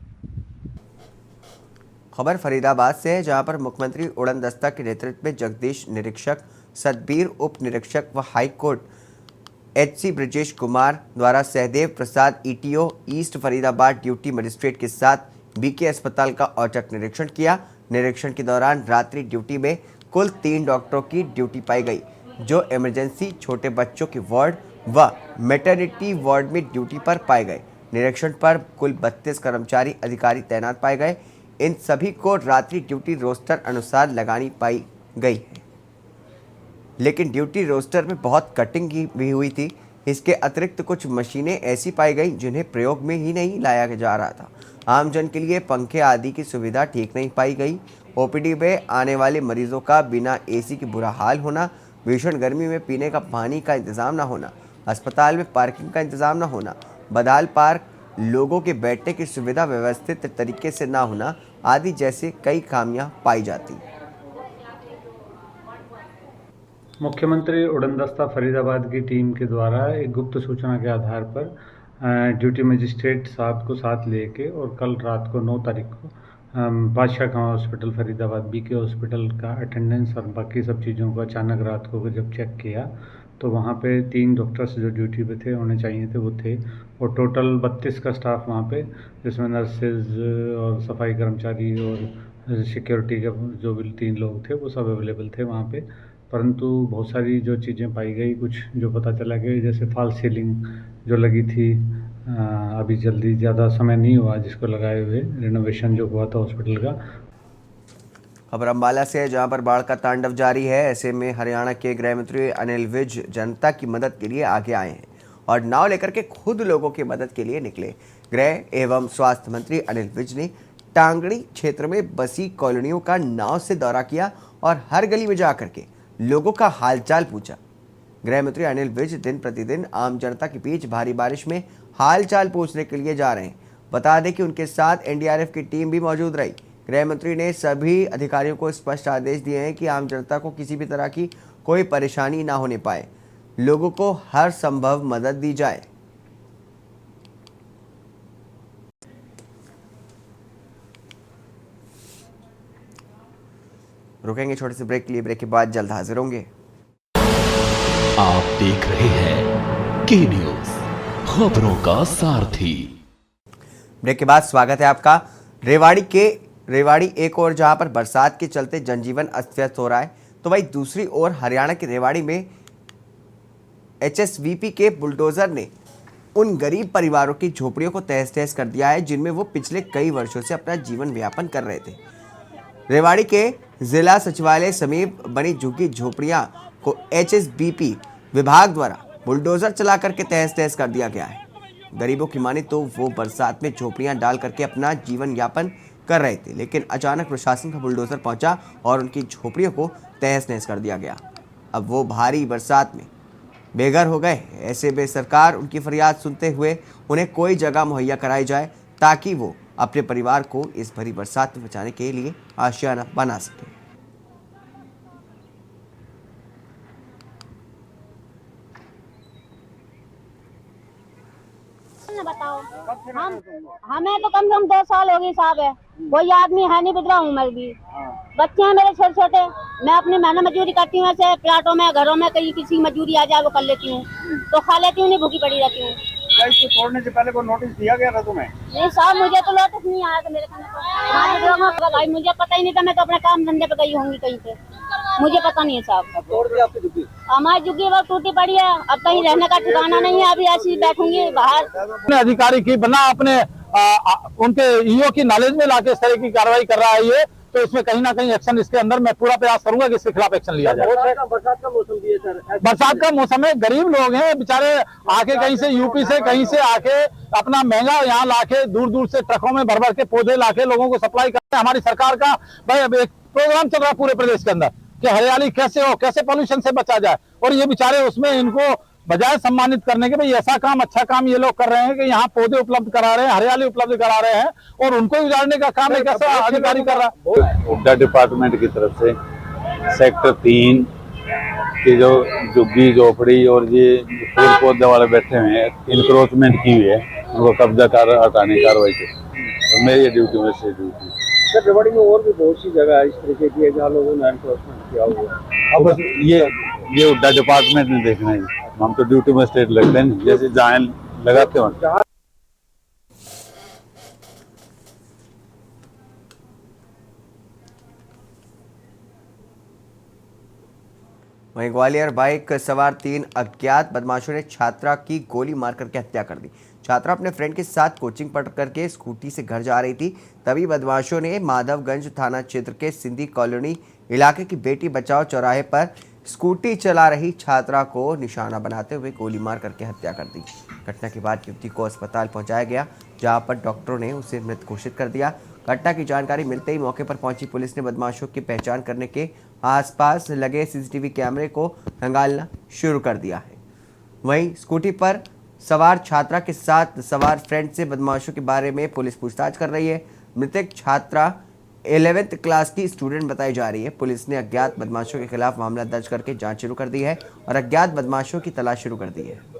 S1: खबर फरीदाबाद से है, जहां पर मुख्यमंत्री उड़न दस्ता के नेतृत्व में जगदीश निरीक्षक, सतबीर उप निरीक्षक व हाईकोर्ट HC ब्रजेश कुमार द्वारा सहदेव प्रसाद ETO east Faridabad duty magistrate के साथ BK अस्पताल का औचक निरीक्षण किया। निरीक्षण के दौरान रात्रि ड्यूटी में कुल 3 डॉक्टरों की ड्यूटी पाई गई, जो इमरजेंसी, छोटे बच्चों के वार्ड व मैटरनिटी वार्ड में ड्यूटी पर पाए गए। निरीक्षण पर कुल 32 कर्मचारी अधिकारी तैनात पाए गए। इन सभी को रात्रि ड्यूटी रोस्टर अनुसार लगानी पाई गई है, लेकिन ड्यूटी रोस्टर में बहुत कटिंग भी हुई थी। इसके अतिरिक्त कुछ मशीनें ऐसी पाई गई जिन्हें प्रयोग में ही नहीं लाया जा रहा था। आमजन के लिए पंखे आदि की सुविधा ठीक नहीं पाई गई। OPD में आने वाले मरीजों का बिना AC के बुरा हाल होना, भीषण गर्मी में पीने का पानी का इंतजाम न होना, अस्पताल में पार्किंग का इंतजाम न होना, बदाल पार्क, लोगों के बैठने की सुविधा व्यवस्थित तरीके से न होना आदि जैसे कई खामियां पाई जाती।
S16: मुख्यमंत्री उड़न दस्ता फरीदाबाद की टीम के द्वारा एक गुप्त सूचना के आधार पर ड्यूटी मजिस्ट्रेट साहब को साथ लेके और कल रात को 9 तारीख को बादशाह खां हॉस्पिटल फरीदाबाद BK हॉस्पिटल का अटेंडेंस और बाकी सब चीज़ों को अचानक रात को जब चेक किया तो वहाँ पे 3 डॉक्टर्स जो ड्यूटी पे थे, उन्हें चाहिए थे, वो थे। और टोटल 32 का स्टाफ वहाँ पे, जिसमें नर्सेज और सफाई कर्मचारी और सिक्योरिटी के जो भी 3 लोग थे, वो सब अवेलेबल थे वहाँ पे। परंतु बहुत सारी जो चीज़ें पाई गई, कुछ जो पता चला कि जैसे फॉल्स सीलिंग जो लगी थी, अभी जल्दी ज़्यादा समय नहीं हुआ जिसको लगाए हुए, रिनोवेशन जो हुआ था हॉस्पिटल का।
S1: खबर अम्बाला से है, जहां पर बाढ़ का तांडव जारी है। ऐसे में हरियाणा के गृह मंत्री अनिल विज जनता की मदद के लिए आगे आए हैं और नाव लेकर के खुद लोगों की मदद के लिए निकले। गृह एवं स्वास्थ्य मंत्री अनिल विज ने टांगड़ी क्षेत्र में बसी कॉलोनियों का नाव से दौरा किया और हर गली में जाकर के लोगों का हालचाल पूछा। गृह मंत्री अनिल विज दिन प्रतिदिन आम जनता के बीच भारी बारिश में हालचाल पूछने के लिए जा रहे हैं। बता दें कि उनके साथ NDRF की टीम भी मौजूद रही। गृह मंत्री ने सभी अधिकारियों को स्पष्ट आदेश दिए हैं कि आम जनता को किसी भी तरह की कोई परेशानी ना होने पाए, लोगों को हर संभव मदद दी जाए। रुकेंगे छोटे से ब्रेक के लिए, ब्रेक के बाद जल्द हाजिर होंगे।
S2: आप देख रहे हैं के न्यूज, खबरों का सारथी।
S1: ब्रेक के बाद स्वागत है आपका। रेवाड़ी एक और जहां पर बरसात के चलते जनजीवन अस्त व्यस्त हो रहा है, तो वहीं दूसरी ओर हरियाणा के रेवाड़ी में HSVP के बुलडोजर ने उन गरीब परिवारों की झोपड़ियों को तहस नहस कर दिया है जिनमें वो पिछले कई वर्षों से अपना जीवन यापन कर रहे थे। रेवाड़ी के जिला सचिवालय समीप बनी झुग्गी झोपड़ियां को HSBP विभाग द्वारा बुलडोजर चला करके तहस नहस कर दिया गया है। गरीबों की माने तो वो बरसात में झोपड़ियां डाल करके अपना जीवन यापन कर रहे थे, लेकिन अचानक प्रशासन का बुलडोजर पहुंचा और उनकी झोपड़ियों को तहस नहस कर दिया गया। अब वो भारी बरसात में बेघर हो गए। ऐसे में सरकार उनकी फरियाद सुनते हुए उन्हें कोई जगह मुहैया कराई जाए ताकि वो अपने परिवार को इस भरी बरसात में बचाने के लिए आशियाना बना सके।
S14: बताओ, हमें तो कम से कम 2 साल हो गए साहब है, कोई आदमी है नहीं, बिधवा हूँ मैं भी, बच्चे हैं मेरे छोटे छोटे, मैं अपनी मेहनत मजदूरी करती हूँ, ऐसे प्लाटों में घरों में कहीं किसी मजदूरी आ जाए वो कर लेती हूँ, तो खा लेती हूँ, नहीं भूखी पड़ी रहती हूँ।
S5: इसको छोड़ने से पहले कोई नोटिस दिया गया था तुम्हें?
S14: नहीं साहब, मुझे तो नोटिस नहीं आया था मेरे खाने भाई, मुझे पता ही नहीं था, मैं तो अपने काम धंधे पे गई होंगी कहीं पे, मुझे पता नहीं है साहब।
S5: तोड़ दिया आपकी झुग्गी?
S14: हमारी झुग्गी वक्त टूटी पड़ी है, अब कहीं रहने का ठिकाना नहीं है, अभी ऐसी बैठूंगी बाहर।
S17: अधिकारी की बना अपने उनके ईओ की नॉलेज में लाके इस तरह की कार्रवाई कर रहा है ये, तो इसमें कहीं ना कहीं एक्शन, इसके अंदर मैं पूरा प्रयास करूंगा कि इसके खिलाफ एक्शन लिया जाए।
S5: बरसात का मौसम भी है सर,
S17: बरसात का मौसम है, गरीब लोग हैं बेचारे, आके कहीं से यूपी से कहीं से आके अपना महंगा यहाँ लाके दूर दूर से ट्रकों में भर भर के पौधे लाके लोगों को सप्लाई करते हैं। हमारी सरकार का भाई अब एक प्रोग्राम चल रहा है पूरे प्रदेश के अंदर कि हरियाली कैसे हो, कैसे पॉल्यूशन से बचा जाए, और ये बेचारे उसमें इनको बजाय सम्मानित करने के भाई ऐसा काम, अच्छा काम ये लोग कर रहे हैं कि यहाँ पौधे उपलब्ध करा रहे हैं, हरियाली उपलब्ध करा रहे हैं, और उनको उजाड़ने का काम एक ऐसा अधिकारी कर रहा है।
S18: हुड्डा डिपार्टमेंट की तरफ से सेक्टर 3 की जो झुग्गी झोपड़ी और ये फूल पौधे वाले बैठे हुए हैं, इंक्रोचमेंट की हुई है, उनको कब्जा कर हटाने की कार्रवाई की, और मेरी ड्यूटी में से ड्यूटी।
S5: सर रेवाड़ी में और भी बहुत सी जगह इस तरीके की है जहाँ लोगों ने एनफोर्समेंट किया हुआ है।
S18: अब ये हुड्डा डिपार्टमेंट में देखना है, हम तो ड्यूटी में स्टेट लगते हैं, जैसे जहाँ लगाते हैं।
S1: वहीं ग्वालियर बाइक सवार 3 अज्ञात बदमाशों ने छात्रा की गोली मार करके हत्या कर दी। छात्रा अपने फ्रेंड के साथ कोचिंग पढ़ करके स्कूटी से घर जा रही थी, तभी बदमाशों ने माधवगंज थाना क्षेत्र के सिंधी कॉलोनी इलाके की बेटी बचाओ चौराहे पर स्कूटी चला रही छात्रा को निशाना बनाते हुए गोली मार करके हत्या कर दी। घटना के बाद युवती को अस्पताल पहुंचाया गया, जहां पर डॉक्टरों ने उसे मृत घोषित कर दिया। घटना की जानकारी मिलते ही मौके पर पहुंची पुलिस ने बदमाशों की पहचान करने के आसपास लगे सीसीटीवी कैमरे को खंगालना शुरू कर दिया है। वहीं स्कूटी पर सवार छात्रा के साथ सवार फ्रेंड से बदमाशों के बारे में पुलिस पूछताछ कर रही है। मृतक छात्रा 11th क्लास की स्टूडेंट बताई जा रही है। पुलिस ने अज्ञात बदमाशों के खिलाफ मामला दर्ज करके जांच शुरू कर दी है और अज्ञात बदमाशों की तलाश शुरू कर दी है।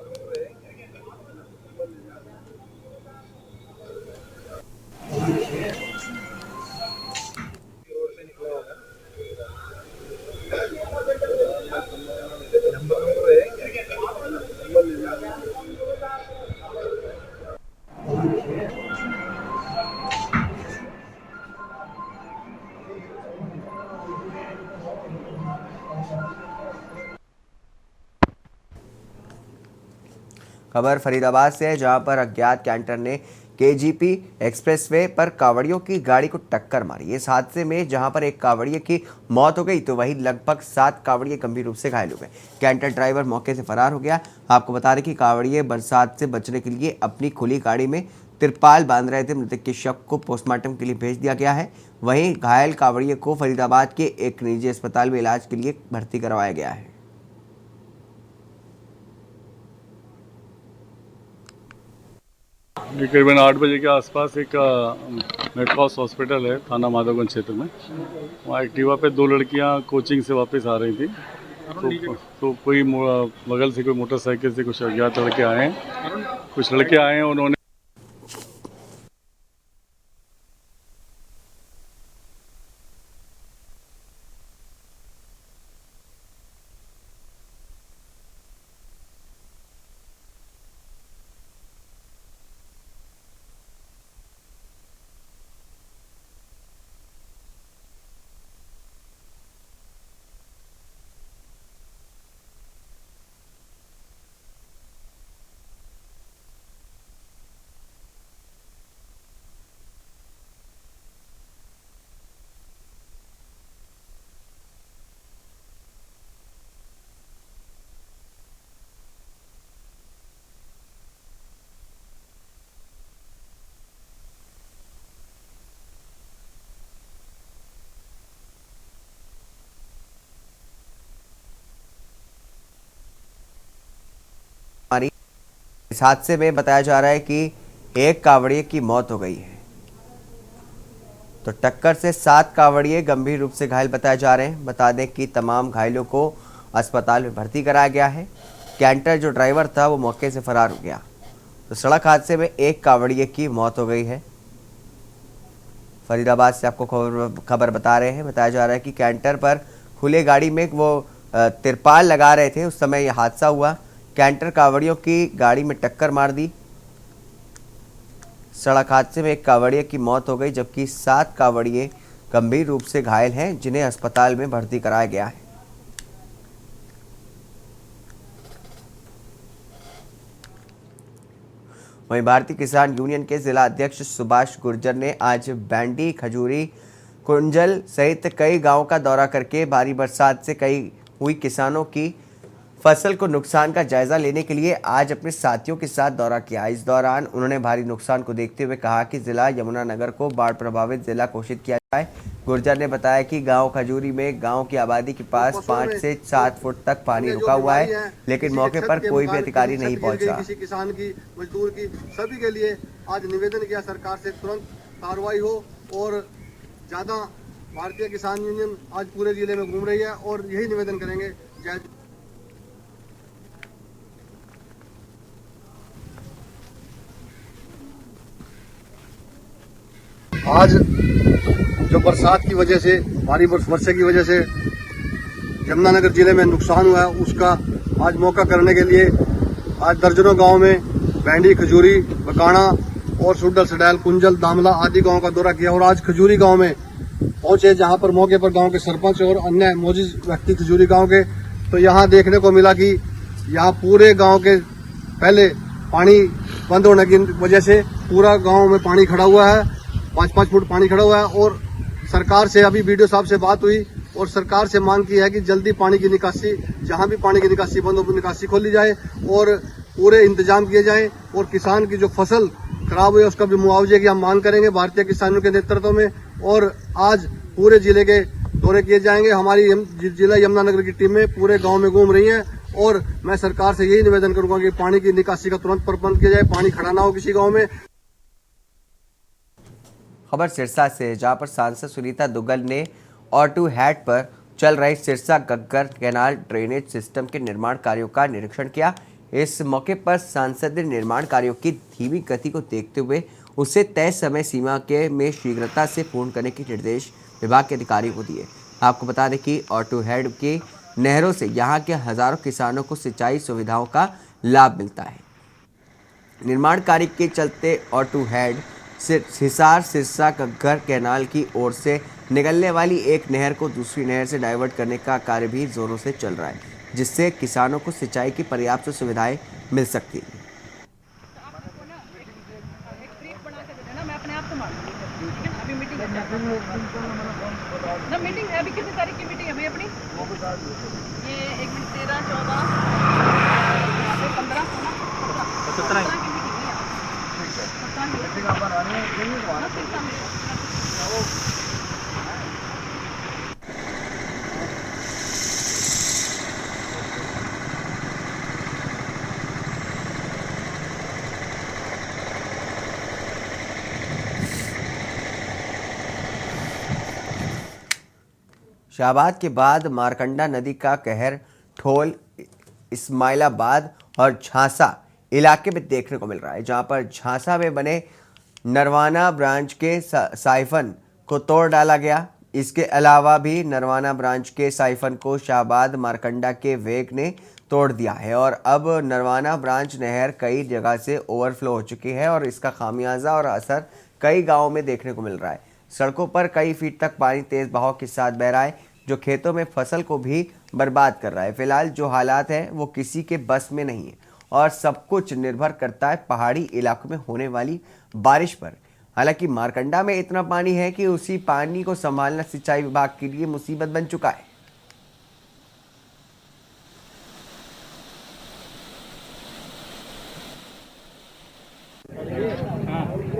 S1: खबर फरीदाबाद से है, जहां पर अज्ञात कैंटर ने केजीपी एक्सप्रेसवे पर कावड़ियों की गाड़ी को टक्कर मारी। इस हादसे में जहां पर एक कावड़िए की मौत हो गई तो वहीं लगभग 7 कावड़िए गंभीर रूप से घायल हो गए। कैंटर ड्राइवर मौके से फरार हो गया। आपको बता दें कि कावड़िए बरसात से बचने के लिए अपनी खुली गाड़ी में तिरपाल बांध रहे थे। मृतक के शव को पोस्टमार्टम के लिए भेज दिया गया है। वहीं घायल कावड़िए को फरीदाबाद के एक निजी अस्पताल में इलाज के लिए भर्ती करवाया गया है।
S19: करीबन 8 बजे के आसपास एक मेडकॉस हॉस्पिटल है थाना माधवगंज क्षेत्र में, वहाँ एक्टिवा पे 2 लड़कियाँ कोचिंग से वापस आ रही थी, तो कोई बगल से कोई मोटरसाइकिल से कुछ अज्ञात लड़के आए हैं, उन्होंने
S1: इस हादसे में बताया जा रहा है कि एक कांवड़िए की मौत हो गई है, तो टक्कर से 7 कांवड़िए गंभीर रूप से घायल बताए जा रहे हैं। बता दें कि तमाम घायलों को अस्पताल में भर्ती कराया गया है। कैंटर जो ड्राइवर था वो मौके से फरार हो गया। तो सड़क हादसे में एक कांवड़िए की मौत हो गई है। फरीदाबाद से आपको खबर बता रहे हैं। बताया जा रहा है कि कैंटर पर खुले गाड़ी में वो तिरपाल लगा रहे थे, उस समय यह हादसा हुआ। कैंटर कांवड़ियों की गाड़ी में टक्कर मार दी। सड़क हादसे में एक कांवड़िए की मौत हो गई, जबकि 7 कांवड़िए गंभीर रूप से घायल हैं, जिन्हें अस्पताल में भर्ती कराया गया है। वहीं भारतीय किसान यूनियन के जिला अध्यक्ष सुभाष गुर्जर ने आज बैंडी, खजूरी, कुंजल सहित कई गांवों का दौरा करके भारी बरसात से कई हुई किसानों की फसल को नुकसान का जायजा लेने के लिए आज अपने साथियों के साथ दौरा किया। इस दौरान उन्होंने भारी नुकसान को देखते हुए कहा कि जिला यमुनानगर को बाढ़ प्रभावित जिला घोषित किया जाए। गुर्जर ने बताया कि गांव खजूरी में गांव की आबादी के पास 5 से 7 फुट तक पानी रुका हुआ है, लेकिन मौके पर कोई भी अधिकारी नहीं पहुंचा।
S20: किसी किसान की, मजदूर की, सभी के लिए आज निवेदन किया सरकार से तुरंत कार्रवाई हो। और ज्यादा भारतीय किसान यूनियन आज पूरे जिले में घूम रही है और यही निवेदन करेंगे। जय आज जो बरसात की वजह से, भारी वर्षा की वजह से यमुनानगर जिले में नुकसान हुआ है, उसका आज मौका करने के लिए आज दर्जनों गांव में बैंडी, खजूरी, बकाना और सुडल, सडैल, कुंजल, दामला आदि गांवों का दौरा किया। और आज खजूरी गांव में पहुंचे, जहां पर मौके पर गांव के सरपंच और अन्य मौजूद व्यक्ति खजूरी गांव के, तो यहां देखने को मिला कि यहां पूरे गांव के पहले पानी बंद होने की वजह से पूरा गांव में पानी खड़ा हुआ है, 5-5 फुट पानी खड़ा हुआ है। और सरकार से अभी वीडियो साहब से बात हुई और सरकार से मांग की है कि जल्दी पानी की निकासी, जहां भी पानी की निकासी बंद हो, निकासी खोली जाए और पूरे इंतजाम किए जाए। और किसान की जो फसल खराब हुई है उसका भी मुआवजे की हम मांग करेंगे भारतीय किसानों के नेतृत्व में। और आज पूरे जिले के दौरे किए जाएंगे। हमारी जिला यमुनानगर की टीमें पूरे गाँव में घूम रही है और मैं सरकार से यही निवेदन करूंगा कि पानी की निकासी का तुरंत प्रबंध किया जाए, पानी खड़ा ना हो किसी गाँव में।
S1: खबर सिरसा से, जहां पर सांसद सुनीता दुग्गल ने ऑटो हैट पर चल रहे सिरसा गग्गर कैनाल ड्रेनेज सिस्टम के निर्माण कार्यों का निरीक्षण किया। इस मौके पर सांसद ने निर्माण कार्यों की धीमी गति को देखते हुए उसे तय समय सीमा के में शीघ्रता से पूर्ण करने के निर्देश विभाग के अधिकारियों को दिए। आपको बता दें कि ऑटो हेड की नहरों से यहाँ के हजारों किसानों को सिंचाई सुविधाओं का लाभ मिलता है। निर्माण कार्य के चलते ऑटो हेड हिसार सिरसा गग्गर कैनाल की ओर से निकलने वाली एक नहर को दूसरी नहर से डाइवर्ट करने का कार्य भी जोरों से चल रहा है, जिससे किसानों को सिंचाई की पर्याप्त सुविधाएं मिल सकती हैं।
S21: मीटिंग है अभी कितनी तारीख की मीटिंग है भाई अपनी? ये 1 मिनट 13, 14, 15, 17 की मीटिंग है।
S1: शाहबाद के बाद मारकंडा नदी का कहर ठोल, इस्माइलाबाद और झांसा इलाके में देखने को मिल रहा है, जहां पर झांसा में बने नरवाना ब्रांच के साइफन को तोड़ डाला गया। इसके अलावा भी नरवाना ब्रांच के साइफन को शाहबाद मारकंडा के वेग ने तोड़ दिया है और अब नरवाना ब्रांच नहर कई जगह से ओवरफ्लो हो चुकी है और इसका खामियाजा और असर कई गाँवों में देखने को मिल रहा है। सड़कों पर कई फीट तक पानी तेज बहाव के साथ बह रहा है, जो खेतों में फसल को भी बर्बाद कर रहा है। फिलहाल जो हालात है वो किसी के बस में नहीं है और सब कुछ निर्भर करता है पहाड़ी इलाकों में होने वाली बारिश पर। हालांकि मारकंडा में इतना पानी है कि उसी पानी को संभालना सिंचाई विभाग के लिए मुसीबत बन चुका है।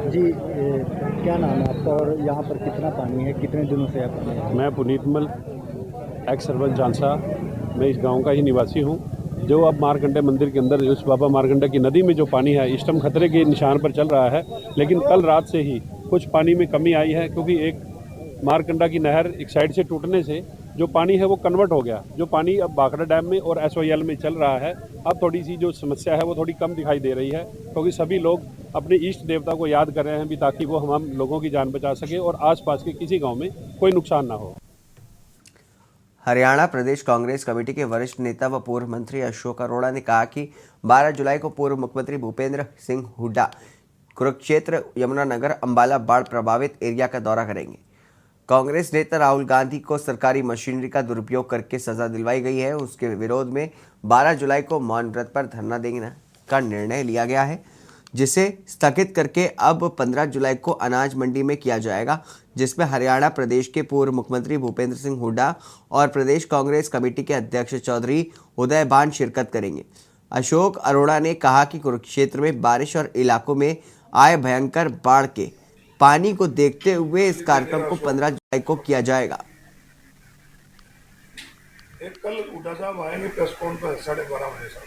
S22: जी, क्या नाम है आपका और यहाँ पर कितना पानी है, कितने दिनों से आप?
S23: मैं पुनीत मल, एक्स सरपंच झांसा, मैं इस गांव का ही निवासी हूँ।
S3: जो अब मारकंडा मंदिर के अंदर उस बाबा मारकंडा की नदी में जो पानी है इस टाइम खतरे के निशान पर चल रहा है, लेकिन कल रात से ही कुछ पानी में कमी आई है, क्योंकि एक मारकंडा की नहर एक साइड से टूटने से जो पानी है वो कन्वर्ट हो गया। जो पानी अब भाखड़ा डैम में और SOL में चल रहा है, अब थोड़ी सी जो समस्या है वो थोड़ी कम दिखाई दे रही है, क्योंकि सभी लोग अपने इष्ट देवता को याद कर रहे हैं भी ताकि वो हम लोगों की जान बचा सके और आसपास के किसी गांव में कोई नुकसान ना हो।
S1: हरियाणा प्रदेश कांग्रेस कमेटी के वरिष्ठ नेता व पूर्व मंत्री अशोक अरोड़ा ने कहा कि 12 जुलाई को पूर्व मुख्यमंत्री भूपेंद्र सिंह हुड्डा कुरुक्षेत्र, यमुनानगर, अंबाला बाढ़ प्रभावित एरिया का दौरा करेंगे। कांग्रेस नेता राहुल गांधी को सरकारी मशीनरी का दुरुपयोग करके सजा दिलवाई गई है। उसके विरोध में 12 जुलाई को मौन व्रत पर धरना देने का निर्णय लिया गया है, जिसे स्थगित करके अब 15 जुलाई को अनाज मंडी में किया जाएगा, जिसमें हरियाणा प्रदेश के पूर्व मुख्यमंत्री भूपेंद्र सिंह हुड्डा और प्रदेश कांग्रेस कमेटी के अध्यक्ष चौधरी उदयभान शिरकत करेंगे। अशोक अरोड़ा ने कहा कि कुरुक्षेत्र में बारिश और इलाकों में आए भयंकर बाढ़ के पानी को देखते हुए इस कार्यक्रम को 15 जुलाई को किया जाएगा।
S4: कल हुड्डा साहब आएंगे प्रेस कॉन्फ्रेंस 12:30 बजे से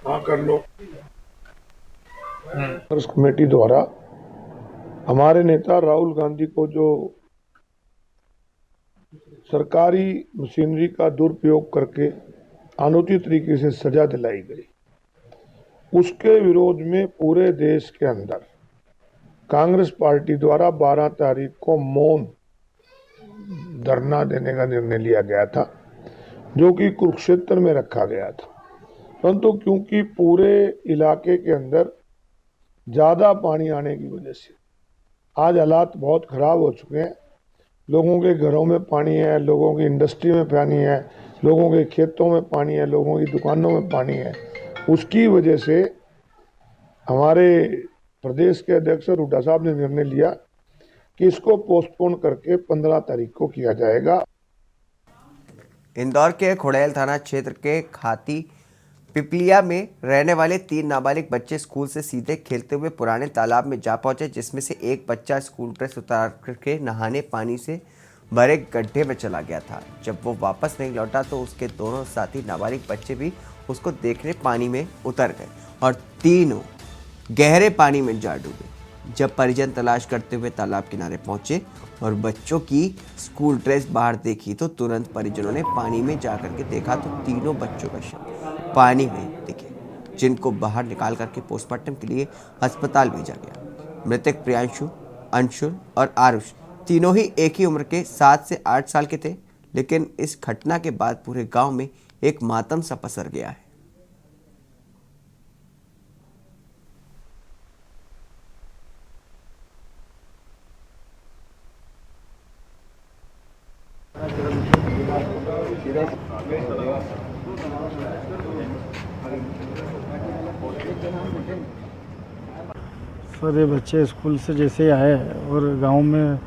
S4: हाँ कर लो। कांग्रेस कमेटी द्वारा हमारे नेता राहुल गांधी को जो सरकारी मशीनरी का दुरुपयोग करके अनुचित तरीके से सजा दिलाई गई, उसके विरोध में पूरे देश के अंदर कांग्रेस पार्टी द्वारा 12 तारीख को मौन धरना देने का निर्णय लिया गया था, जो कि कुरुक्षेत्र में रखा गया था। परंतु क्योंकि पूरे इलाके के अंदर ज़्यादा पानी आने की वजह से आज हालात बहुत ख़राब हो चुके हैं। लोगों के घरों में पानी है, लोगों की इंडस्ट्री में पानी है, लोगों के खेतों में पानी है, लोगों की दुकानों में पानी है। उसकी वजह से हमारे प्रदेश के अध्यक्ष हुड्डा साहब ने निर्णय लिया कि इसको पोस्टपोन करके 15 तारीख को किया जाएगा।
S1: इंदौर के खुड़ैल थाना क्षेत्र के खाती पिपलिया में रहने वाले 3 नाबालिग बच्चे स्कूल से सीधे खेलते हुए पुराने तालाब में जा पहुंचे, जिसमें से एक बच्चा स्कूल ड्रेस उतार करके नहाने पानी से भरे गड्ढे में चला गया था। जब वो वापस नहीं लौटा तो उसके दोनों साथी नाबालिग बच्चे भी उसको देखने पानी में उतर गए और तीनों गहरे पानी में जा डूबे। जब परिजन तलाश करते हुए तालाब किनारे पहुंचे और बच्चों की स्कूल ड्रेस बाहर देखी तो तुरंत परिजनों ने पानी में जाकर के देखा तो तीनों बच्चों का शव पानी में दिखे, जिनको बाहर निकाल करके पोस्टमार्टम के लिए अस्पताल भेजा गया। मृतक प्रियांशु, अंशुल और आरुष तीनों ही एक ही उम्र के 7 से 8 साल के थे, लेकिन इस घटना के बाद पूरे गांव में एक मातम सा पसर गया है।
S22: सर, ये बच्चे स्कूल से जैसे आए और गांव में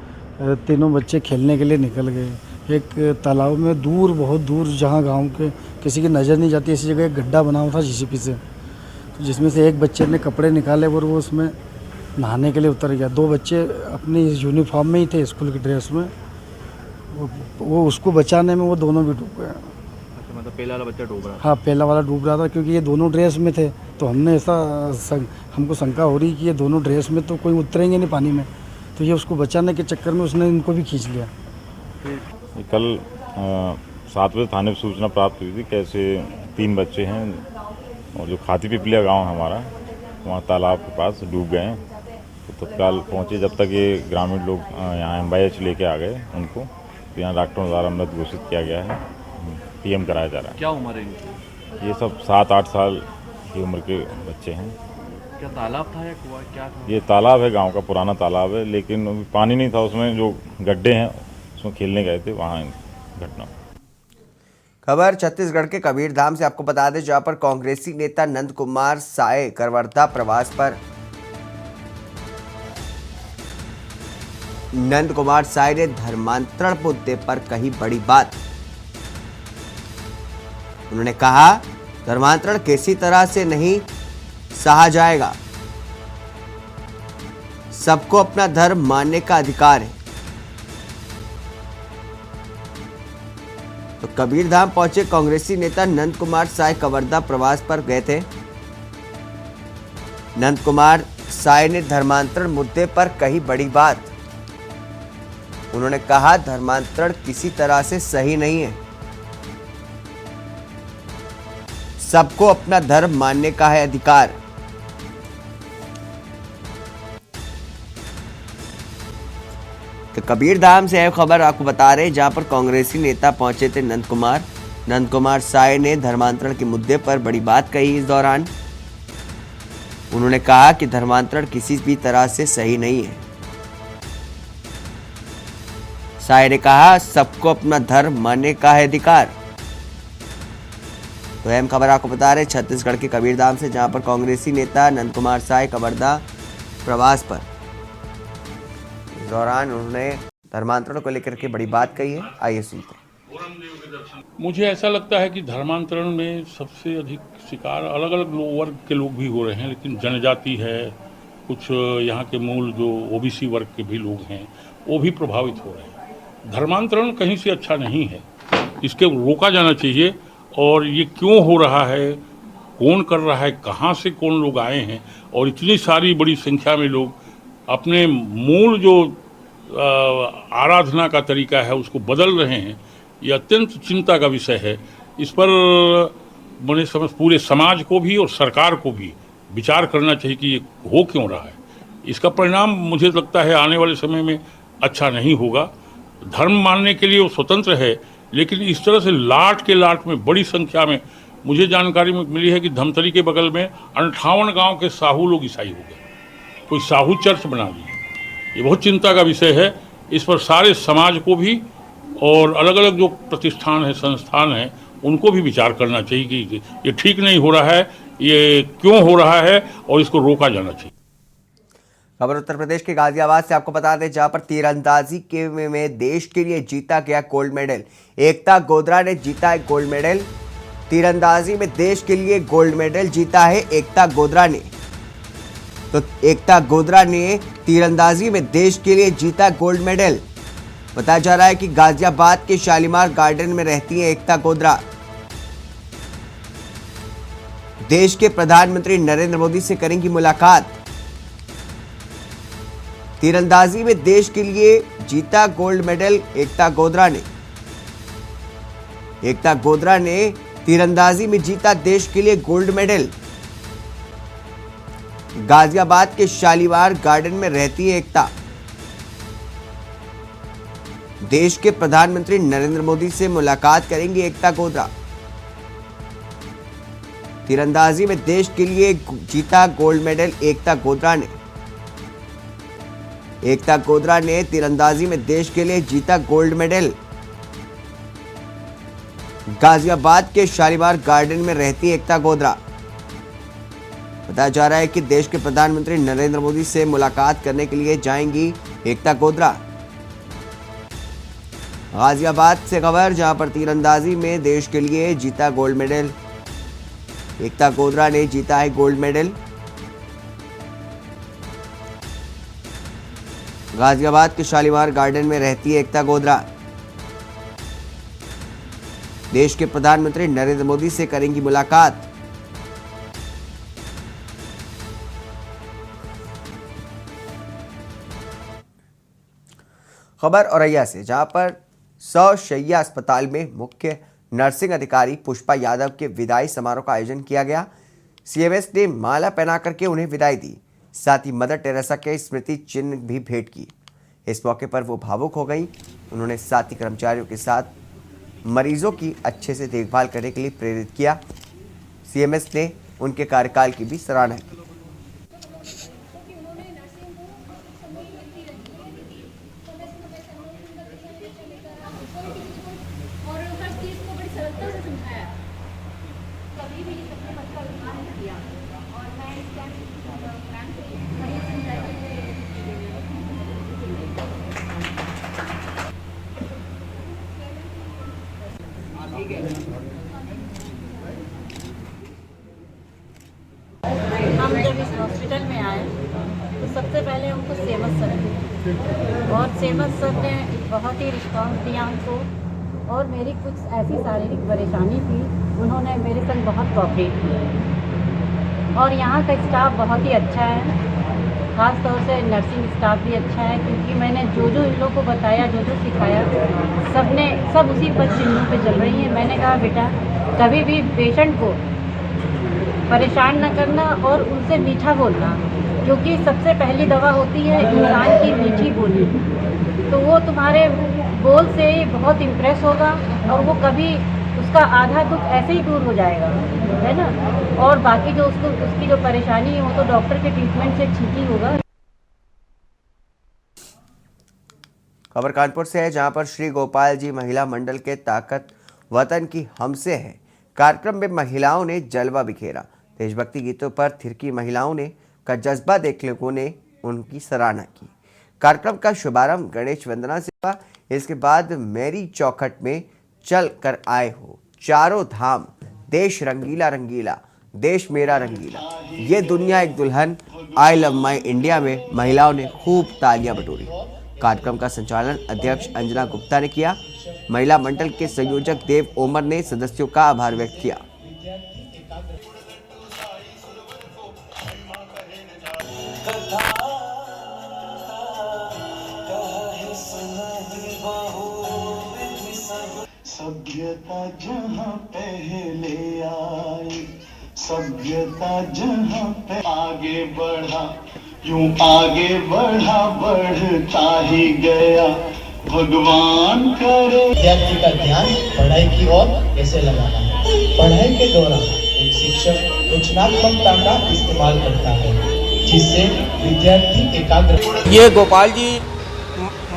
S22: तीनों बच्चे खेलने के लिए निकल गए। एक तालाब में दूर, बहुत दूर, जहां गांव के किसी की नज़र नहीं जाती ऐसी जगह एक गड्ढा बना हुआ था JCP से, तो जिसमें से एक बच्चे ने कपड़े निकाले और वो उसमें नहाने के लिए उतर गया। 2 बच्चे अपनी यूनिफॉर्म में ही थे, स्कूल की ड्रेस में। वो उसको बचाने में वो दोनों भी डूब गए।
S23: मतलब पहला वाला बच्चा डूब रहा था?
S22: हाँ, पहला वाला डूब रहा था, क्योंकि ये दोनों ड्रेस में थे। तो हमने हमको शंका हो रही कि ये दोनों ड्रेस में तो कोई उतरेंगे नहीं पानी में, तो ये उसको बचाने के चक्कर में उसने इनको भी खींच लिया।
S24: कल 7 बजे थाने पर सूचना प्राप्त हुई थी कैसे 3 बच्चे हैं और जो खाती पिपलिया गांव है हमारा, वहाँ तालाब के पास डूब गए हैं। तो तत्काल पहुँचे, जब तक ये ग्रामीण लोग यहाँ MYH लेके आ गए उनको, तो यहाँ डॉक्टरों द्वारा मृत घोषित किया गया है, PM कराया जा रहा है।
S23: क्या उम्र है इनकी?
S24: ये सब 7-8 साल की उम्र के बच्चे हैं।
S23: क्या तालाब था या कुआं, क्या था?
S24: ये तालाब है, गांव का पुराना तालाब है, लेकिन पानी नहीं था उसमें, जो गड्ढे हैं उसमें खेलने गए थे, वहाँ घटना।
S1: खबर छत्तीसगढ़ के कबीरधाम से आपको बता दें, जहां पर कांग्रेसी नेता नंद कुमार साय करवर्धा प्रवास पर। नंद कुमार साय ने धर्मांतरण मुद्दे पर कही बड़ी बात। उन्होंने कहा, धर्मांतरण किसी तरह से नहीं सहा जाएगा। सबको अपना धर्म मानने का अधिकार है। तो कबीरधाम पहुंचे कांग्रेसी नेता नंद कुमार साय कवर्धा प्रवास पर गए थे। नंद कुमार साय ने धर्मांतरण मुद्दे पर कही बड़ी बात। उन्होंने कहा, धर्मांतरण किसी तरह से सही नहीं है। सबको अपना धर्म मानने का है अधिकार। तो कबीरधाम से है खबर आपको बता रहे, जहां पर कांग्रेसी नेता पहुंचे थे नंद कुमार साय ने धर्मांतरण के मुद्दे पर बड़ी बात कही। इस दौरान उन्होंने कहा कि धर्मांतरण किसी भी तरह से सही नहीं है। साय ने कहा, सबको अपना धर्म मानने का है अधिकार। तो अहम खबर आपको बता रहे छत्तीसगढ़ के कबीरधाम से, जहां पर कांग्रेसी नेता नंद कुमार साय कवर्धा प्रवास पर। इस दौरान उन्होंने धर्मांतरण को लेकर के बड़ी बात कही है। आइए सुनते हैं।
S6: मुझे ऐसा लगता है कि धर्मांतरण में सबसे अधिक शिकार अलग अलग वर्ग के लोग भी हो रहे हैं, लेकिन जनजाति है, कुछ यहाँ के मूल जो ओबीसी वर्ग के भी लोग हैं वो भी प्रभावित हो रहे हैं। धर्मांतरण कहीं से अच्छा नहीं है, इसके रोका जाना चाहिए। और ये क्यों हो रहा है, कौन कर रहा है, कहाँ से कौन लोग आए हैं, और इतनी सारी बड़ी संख्या में लोग अपने मूल जो आराधना का तरीका है उसको बदल रहे हैं, ये अत्यंत चिंता का विषय है। इस पर मैंने समझ पूरे समाज को भी और सरकार को भी विचार करना चाहिए कि ये हो क्यों रहा है। इसका परिणाम मुझे लगता है आने वाले समय में अच्छा नहीं होगा। धर्म मानने के लिए वो स्वतंत्र है, लेकिन इस तरह से लाट में बड़ी संख्या में मुझे जानकारी मिली है कि धमतरी के बगल में 58 गांव के साहू लोग ईसाई हो गए, कोई साहू चर्च बना दी। ये बहुत चिंता का विषय है। इस पर सारे समाज को भी और अलग अलग जो प्रतिष्ठान है, संस्थान है, उनको भी विचार करना चाहिए कि ये ठीक नहीं हो रहा है, ये क्यों हो रहा है और इसको रोका जाना चाहिए।
S1: खबर उत्तर प्रदेश के गाजियाबाद से आपको बता दें, जहां पर तीरंदाजी के में देश के लिए जीता गया गोल्ड मेडल। एकता गोद्रा ने जीता है गोल्ड मेडल। तीरंदाजी में देश के लिए गोल्ड मेडल जीता है एकता गोद्रा ने। तो एकता गोद्रा ने तीरंदाजी में देश के लिए जीता गोल्ड मेडल। बताया जा रहा है कि गाजियाबाद के शालीमार गार्डन में रहती है एकता गोद्रा। देश के प्रधानमंत्री नरेंद्र मोदी से करेंगी मुलाकात। तीरंदाजी में देश के लिए जीता गोल्ड मेडल एकता गोद्रा ने। एकता गोद्रा ने तीरंदाजी में जीता देश के लिए गोल्ड मेडल। गाजियाबाद के शालीमार गार्डन में रहती है एकता। देश के प्रधानमंत्री नरेंद्र मोदी से मुलाकात करेंगी एकता गोद्रा। तीरंदाजी में देश के लिए जीता गोल्ड मेडल एकता गोद्रा ने। एकता गोद्रा ने तीरंदाजी में देश के लिए जीता गोल्ड मेडल। गाजियाबाद के शालीमार गार्डन में रहती एकता गोद्रा। बताया जा रहा है कि देश के प्रधानमंत्री नरेंद्र मोदी से मुलाकात करने के लिए जाएंगी एकता गोद्रा। गाजियाबाद से खबर, जहां पर तीरंदाजी में देश के लिए जीता गोल्ड मेडल। एकता गोद्रा ने जीता है गोल्ड मेडल। गाजियाबाद के शालीमार गार्डन में रहती है एकता गोद्रा। देश के प्रधानमंत्री नरेंद्र मोदी से करेंगी मुलाकात। खबर औरैया से, जहां पर 100 शैय्या अस्पताल में मुख्य नर्सिंग अधिकारी पुष्पा यादव के विदाई समारोह का आयोजन किया गया। सीएमएस ने माला पहना करके उन्हें विदाई दी। साथ ही मदर टेरेसा के स्मृति चिन्ह भी भेंट की। इस मौके पर वो भावुक हो गई। उन्होंने साथी कर्मचारियों के साथ मरीजों की अच्छे से देखभाल करने के लिए प्रेरित किया। सीएमएस ने उनके कार्यकाल की भी सराहना की।
S7: हॉस्पिटल में आए तो सबसे पहले उनको सेमस सर मिले और सेमस सर ने बहुत ही रिस्पॉन्स दिया हमको और मेरी कुछ ऐसी शारीरिक परेशानी थी, उन्होंने मेरे संग बहुत कोऑपरेट किया और यहाँ का स्टाफ बहुत ही अच्छा है, ख़ास तौर से नर्सिंग स्टाफ भी अच्छा है क्योंकि मैंने जो जो इन लोगों को बताया, जो जो सिखाया, सब उसी पर चिन्हों पे चल रही हैं। मैंने कहा बेटा कभी भी पेशेंट को परेशान न करना और उनसे मीठा बोलना, क्योंकि सबसे पहली दवा होती है इंसान की मीठी बोली। तो वो तुम्हारे बोल से ही बहुत इम्प्रेस होगा और वो कभी उसका आधा दुख ऐसे ही दूर हो जाएगा, है ना। और बाकी जो उसकी जो परेशानी है वो तो डॉक्टर के ट्रीटमेंट से ठीक ही होगा।
S1: खबर कानपुर से है, जहां पर श्री गोपाल जी महिला मंडल के ताकत वतन की हमसे है कार्यक्रम में महिलाओं ने जलवा बिखेरा। देशभक्ति गीतों पर थिरकी महिलाओं ने का जज्बा देख लोगों ने उनकी सराहना की। कार्यक्रम का शुभारंभ गणेश वंदना से हुआ। इसके बाद मेरी चौखट में चल कर आए हो चारों धाम, देश रंगीला रंगीला, देश मेरा रंगीला, ये दुनिया एक दुल्हन, आई लव माई इंडिया में महिलाओं ने खूब तालियां बटोरी। कार्यक्रम का संचालन अध्यक्ष अंजना गुप्ता ने किया। महिला मंडल के संयोजक देव ओमर ने सदस्यों का आभार व्यक्त किया।
S8: सभ्यता जहाँ पहले आई, सभ्यता जहाँ पे आगे बढ़ा, यूं आगे बढ़ा बढ़ता ही गया, भगवान करे।
S9: विद्यार्थी का ध्यान पढ़ाई की ओर कैसे लगाना है। पढ़ाई के दौरान एक शिक्षक रचनात्मकता का इस्तेमाल करता है जिससे विद्यार्थी एकाग्र।
S11: ये गोपाल जी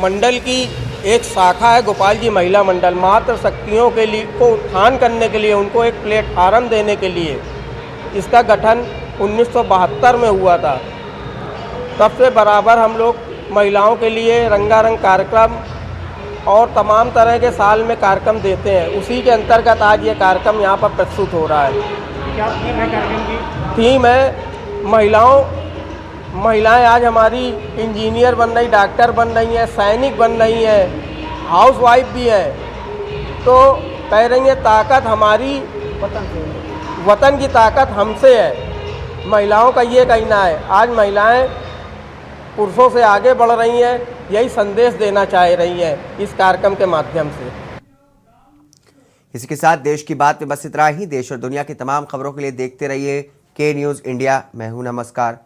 S11: मंडल की एक शाखा है, गोपाल जी महिला मंडल। मातृ शक्तियों के लिए को उत्थान करने के लिए, उनको एक प्लेटफार्म देने के लिए इसका गठन 1972 में हुआ था। तब से बराबर हम लोग महिलाओं के लिए रंगारंग कार्यक्रम और तमाम तरह के साल में कार्यक्रम देते हैं। उसी के अंतर्गत आज ये कार्यक्रम यहाँ पर प्रस्तुत हो रहा है।
S25: क्या थीम है कार्यक्रम की?
S11: थीम है महिलाएं आज हमारी इंजीनियर बन रही, डॉक्टर बन रही हैं, सैनिक बन रही हैं, हाउसवाइफ भी हैं। तो कह रही हैं ताकत हमारी वतन की ताकत हमसे है। महिलाओं का ये कहना है। आज महिलाएं पुरुषों से आगे बढ़ रही हैं, यही संदेश देना चाह रही हैं इस कार्यक्रम के माध्यम से।
S1: इसी के साथ देश की बात में बस इतना ही। देश और दुनिया की तमाम खबरों के लिए देखते रहिए के न्यूज़ इंडिया। मैं हूं, नमस्कार।